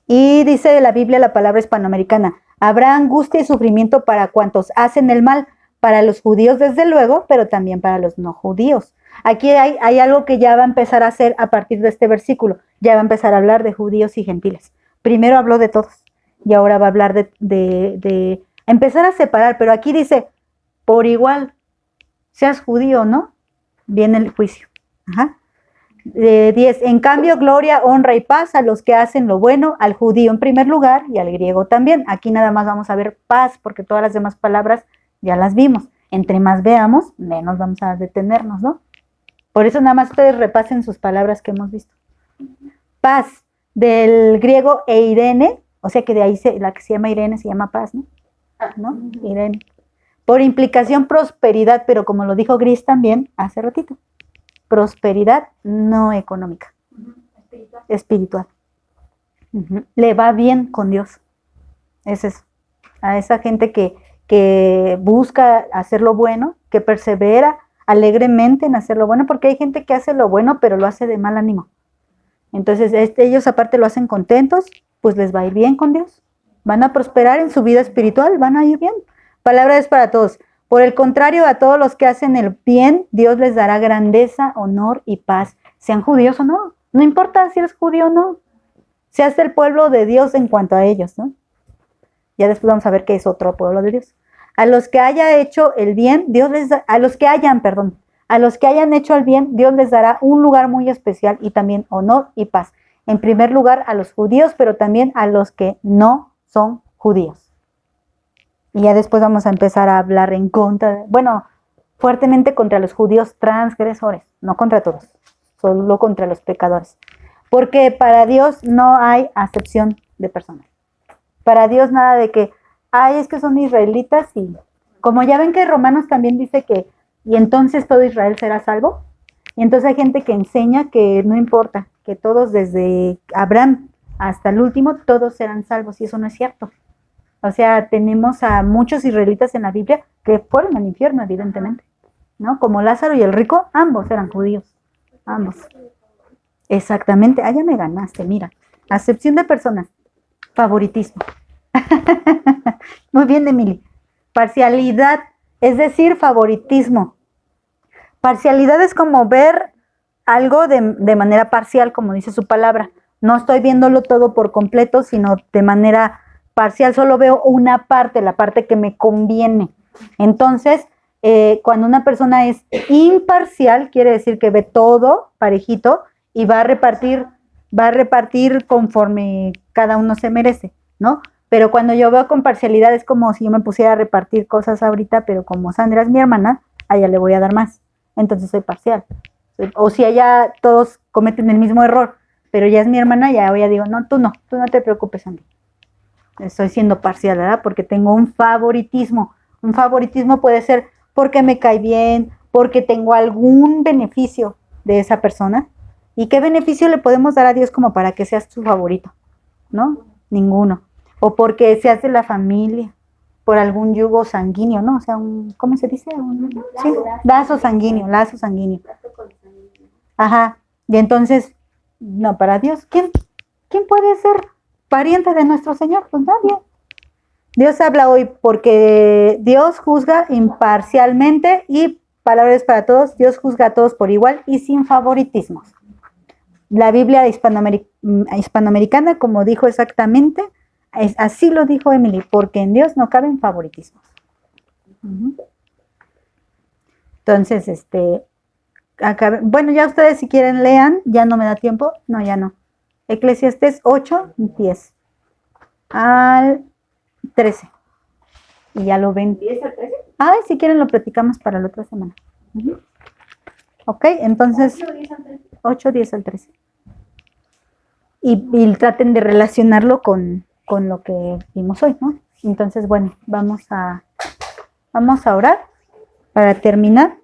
Speaker 1: Y dice la Biblia, la palabra hispanoamericana, habrá angustia y sufrimiento para cuantos hacen el mal, para los judíos desde luego, pero también para los no judíos. Aquí hay algo que ya va a empezar a hacer a partir de este versículo. Ya va a empezar a hablar de judíos y gentiles. Primero habló de todos y ahora va a hablar de empezar a separar, pero aquí dice, por igual, seas judío o no, viene el juicio. 10. En cambio, gloria, honra y paz a los que hacen lo bueno, al judío en primer lugar y al griego también. Aquí nada más vamos a ver paz, porque todas las demás palabras ya las vimos. Entre más veamos, menos vamos a detenernos, ¿no? Por eso nada más ustedes repasen sus palabras que hemos visto. Paz, del griego eirene, o sea que de ahí la que se llama Irene se llama paz, ¿no? Irene. Por implicación prosperidad, pero como lo dijo Gris también hace ratito, prosperidad no económica, espiritual. Le va bien con Dios. Es eso. A esa gente que busca hacer lo bueno, que persevera alegremente en hacer lo bueno, porque hay gente que hace lo bueno, pero lo hace de mal ánimo. Entonces, ellos aparte lo hacen contentos, pues les va a ir bien con Dios. Van a prosperar en su vida espiritual, van a ir bien. Palabra es para todos. Por el contrario, a todos los que hacen el bien, Dios les dará grandeza, honor y paz, sean judíos o no. No importa si eres judío o no. Seas del pueblo de Dios en cuanto a ellos, ¿no? Ya después vamos a ver qué es otro pueblo de Dios. A los que haya hecho el bien, Dios les da, a los que hayan hecho el bien, Dios les dará un lugar muy especial y también honor y paz. En primer lugar a los judíos, pero también a los que no son judíos. Y ya después vamos a empezar a hablar en contra, fuertemente contra los judíos transgresores, no contra todos, solo contra los pecadores. Porque para Dios no hay acepción de personas. Para Dios nada de que, es que son israelitas y como ya ven que Romanos también dice que, y entonces todo Israel será salvo. Y entonces hay gente que enseña que no importa, que todos desde Abraham hasta el último, todos serán salvos y eso no es cierto. O sea, tenemos a muchos israelitas en la Biblia que fueron al infierno, evidentemente, ¿no? Como Lázaro y el rico, ambos eran judíos, ambos. Exactamente, ya me ganaste, mira. Acepción de personas, favoritismo. Muy bien, Emily. Parcialidad, es decir, favoritismo. Parcialidad es como ver algo de manera parcial, como dice su palabra. No estoy viéndolo todo por completo, sino de manera parcial, solo veo una parte, la parte que me conviene. Entonces, cuando una persona es imparcial, quiere decir que ve todo parejito y va a repartir conforme cada uno se merece, ¿no? Pero cuando yo veo con parcialidad es como si yo me pusiera a repartir cosas ahorita, pero como Sandra es mi hermana, a ella le voy a dar más. Entonces soy parcial. O si allá todos cometen el mismo error, pero ya es mi hermana, ya voy a digo, no te preocupes, Sandra. Estoy siendo parcial, ¿verdad? Porque tengo un favoritismo. Un favoritismo puede ser porque me cae bien, porque tengo algún beneficio de esa persona. ¿Y qué beneficio le podemos dar a Dios como para que seas su favorito? ¿No? Ninguno. O porque seas de la familia, por algún yugo sanguíneo, ¿no? O sea, ¿cómo se dice? ¿Sí? Lazo sanguíneo. Ajá. Y entonces, no, para Dios, ¿quién puede ser pariente de nuestro Señor? Pues nadie. Dios habla hoy porque Dios juzga imparcialmente y palabras para todos, Dios juzga a todos por igual y sin favoritismos. La Biblia hispanoamericana, como dijo exactamente, así lo dijo Emily, porque en Dios no caben favoritismos. Entonces, ya ustedes si quieren lean, ya no me da tiempo, no, ya no. Eclesiastés 8, 10 al 13. Y ya lo ven.
Speaker 3: ¿10 al 13?
Speaker 1: Si quieren lo platicamos para la otra semana. Ok, entonces 8, 10 al 13. Y traten de relacionarlo con lo que vimos hoy, ¿no? Entonces, bueno, vamos a orar para terminar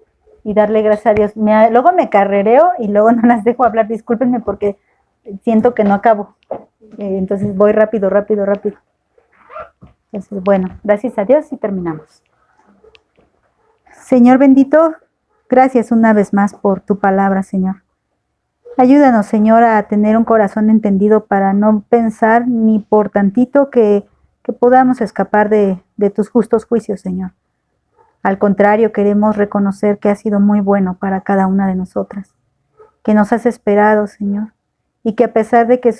Speaker 1: y darle gracias a Dios. Luego me carrereo y luego no las dejo hablar, discúlpenme porque siento que no acabo. Entonces voy rápido. Entonces, bueno, gracias a Dios y terminamos. Señor bendito, gracias una vez más por tu palabra, Señor. Ayúdanos, Señor, a tener un corazón entendido para no pensar ni por tantito que podamos escapar de tus justos juicios, Señor. Al contrario, queremos reconocer que has sido muy bueno para cada una de nosotras, que nos has esperado, Señor, y que a pesar de que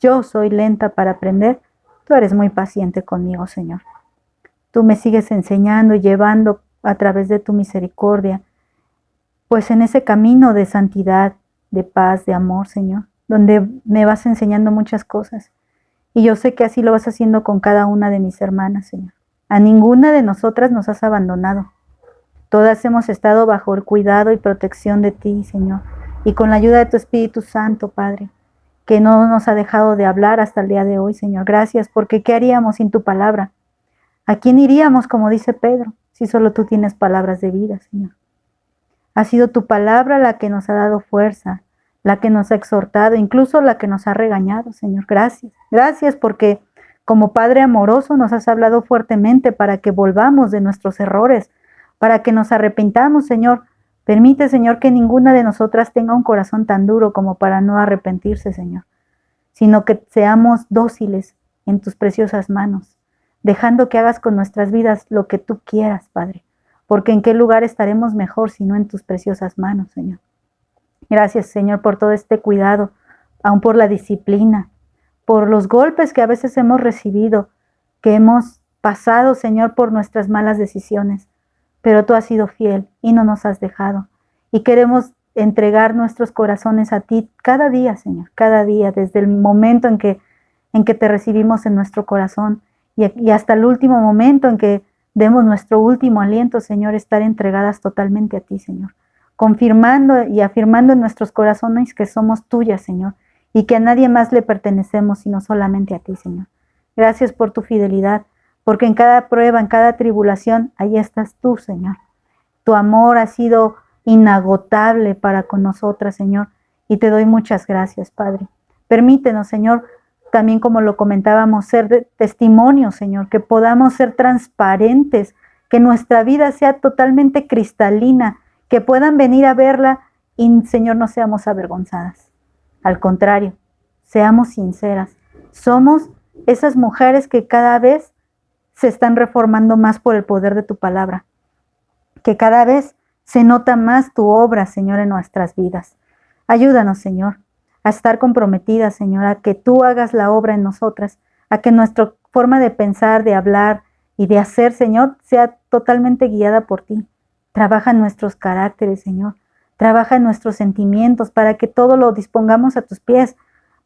Speaker 1: yo soy lenta para aprender, tú eres muy paciente conmigo, Señor. Tú me sigues enseñando y llevando a través de tu misericordia, pues en ese camino de santidad, de paz, de amor, Señor, donde me vas enseñando muchas cosas. Y yo sé que así lo vas haciendo con cada una de mis hermanas, Señor. A ninguna de nosotras nos has abandonado. Todas hemos estado bajo el cuidado y protección de ti, Señor, y con la ayuda de tu Espíritu Santo, Padre, que no nos ha dejado de hablar hasta el día de hoy, Señor. Gracias, porque ¿qué haríamos sin tu palabra? ¿A quién iríamos, como dice Pedro, si solo tú tienes palabras de vida, Señor? Ha sido tu palabra la que nos ha dado fuerza, la que nos ha exhortado, incluso la que nos ha regañado, Señor. Gracias. Gracias porque como Padre amoroso nos has hablado fuertemente para que volvamos de nuestros errores, para que nos arrepintamos, Señor. Permite, Señor, que ninguna de nosotras tenga un corazón tan duro como para no arrepentirse, Señor, sino que seamos dóciles en tus preciosas manos. dejando que hagas con nuestras vidas lo que tú quieras, Padre, porque en qué lugar estaremos mejor si no en tus preciosas manos, Señor. Gracias, Señor, por todo este cuidado, aún por la disciplina, por los golpes que a veces hemos recibido, que hemos pasado, Señor, por nuestras malas decisiones, pero tú has sido fiel y no nos has dejado. Y queremos entregar nuestros corazones a ti cada día, Señor, cada día, desde el momento en que te recibimos en nuestro corazón y hasta el último momento en que demos nuestro último aliento, Señor, estar entregadas totalmente a ti, Señor, confirmando y afirmando en nuestros corazones que somos tuyas, Señor, y que a nadie más le pertenecemos, sino solamente a ti, Señor. Gracias por tu fidelidad, porque en cada prueba, en cada tribulación, ahí estás tú, Señor. Tu amor ha sido inagotable para con nosotras, Señor, y te doy muchas gracias, Padre. Permítenos, Señor, también como lo comentábamos, ser de testimonio, Señor, que podamos ser transparentes, que nuestra vida sea totalmente cristalina, que puedan venir a verla y, Señor, no seamos avergonzadas. Al contrario, seamos sinceras. Somos esas mujeres que cada vez se están reformando más por el poder de tu palabra, que cada vez se nota más tu obra, Señor, en nuestras vidas. Ayúdanos, Señor, a estar comprometidas, Señor, a que tú hagas la obra en nosotras, a que nuestra forma de pensar, de hablar y de hacer, Señor, sea totalmente guiada por ti. Trabaja en nuestros caracteres, Señor. Trabaja en nuestros sentimientos para que todo lo dispongamos a tus pies,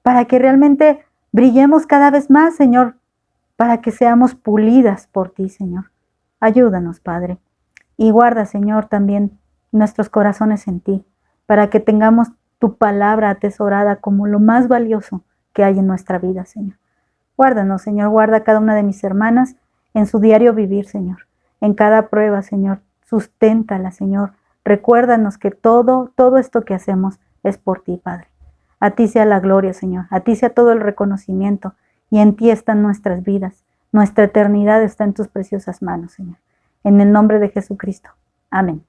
Speaker 1: para que realmente brillemos cada vez más, Señor, para que seamos pulidas por ti, Señor. Ayúdanos, Padre. Y guarda, Señor, también nuestros corazones en ti, para que tengamos tu palabra atesorada como lo más valioso que hay en nuestra vida, Señor. Guárdanos, Señor, guarda a cada una de mis hermanas en su diario vivir, Señor. En cada prueba, Señor, susténtala, Señor. Recuérdanos que todo esto que hacemos es por ti, Padre. A ti sea la gloria, Señor. A ti sea todo el reconocimiento. Y en ti están nuestras vidas. Nuestra eternidad está en tus preciosas manos, Señor. En el nombre de Jesucristo. Amén.